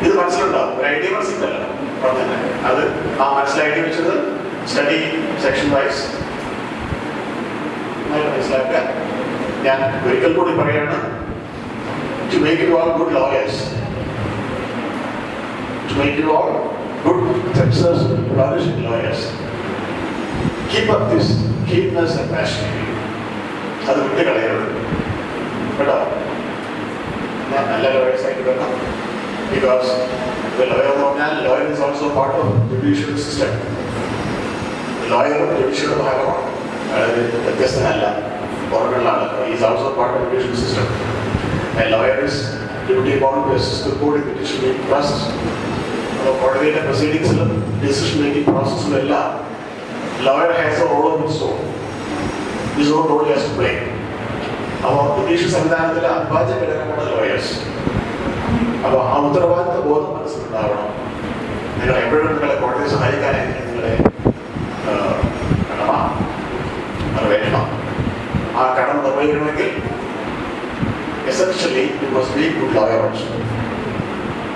ഇത് മനസ്സിലുണ്ടാവും. ഒരു idea മനസ്സിലല്ല പറഞ്ഞത്. അത് ആ മനസ്സിലാക്കി വെച്ചത് സ്റ്റഡി സെക്ഷൻ വൈസ് മനസ്സിലാക്കുക. ഞാൻ ഒരിക്കൽ കൂടി പറയുകയാണ്, to make you all good lawyers, to make you all good, successful, flourishing lawyers. Keep up this keenness and passion. അത് വിട്ട് കളയരുത് കേട്ടോ. ഞാൻ നല്ല ലോയേഴ്സായിട്ട് വരണം. ബിക്കോസ് ലോയർ എന്ന് പറഞ്ഞാൽ lawyer is also part of judicial system. ലോയറും ജുഡീഷ്യൽ ഭാഗമാണ്. അതായത് വ്യത്യസ്തനല്ല, പുറമെയുള്ളതാണ്. Is also part of judicial system. A lawyer is duty bound to assist the court in the decision-making process. കോടതിയുടെ പ്രൊസീഡിങ്സിലും ഡിസിഷൻ മേക്കിംഗ് പ്രോസസ്സിലും എല്ലാം lawyer has a role of its own. His own role has to play. അപ്പോൾ judicial സംവിധാനത്തിലെ അവിഭാജ്യ ഘടകമാണ് lawyers. അപ്പോൾ ആ ഉത്തരവാദിത്വ ബോധം മനസ്സിലുണ്ടാവണം. നിങ്ങൾ എപ്പോഴും നിങ്ങളെ കോടതിയെ സഹായിക്കാനായിരിക്കും നിങ്ങളെ കടമ നിറവേറ്റണം. ആ കടമ നിർവഹിക്കണമെങ്കിൽ essentially you must be a good lawyer also.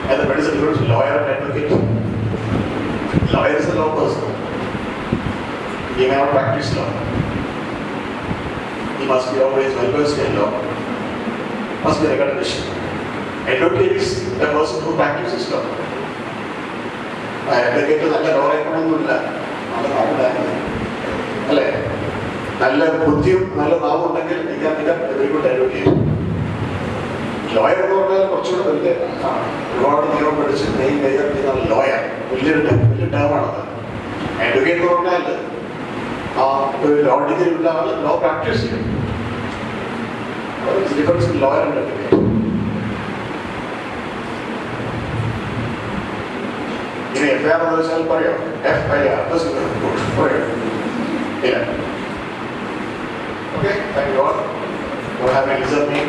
And what is the difference between lawyer and advocate? Lawyer is a law person. He may not practice law. He must be always well versed in law. Must be recognition. Advocate is a person who practices law. Advocate is നല്ല law ആയിക്കൊണ്ടൊന്നുമില്ല. അല്ലേ? നല്ല ബുദ്ധിയും നല്ല നാവും ഉണ്ടെങ്കിൽ very good advocate. Lawyer എന്ന് പറഞ്ഞാൽ കുറച്ചുകൂടെ വലിയ ഒരുപാട് നിയമം പഠിച്ച് മെയിൻ കൈകാര്യം ചെയ്യുന്ന ലോയർ വലിയ ടേമാണത്. അഡ്വക്കേറ്റ് എന്ന് പറഞ്ഞാൽ ആ ഒരു ലോ ഡിഗ്രി ഉള്ള ആൾ ലോ പ്രാക്ടീസ് ചെയ്യും. Difference lawyer and advocate. ഇനി FIR എന്ന് വെച്ചാൽ പറയാം FIR പറയാം ഇല്ല. Okay, thank you all for having listened me.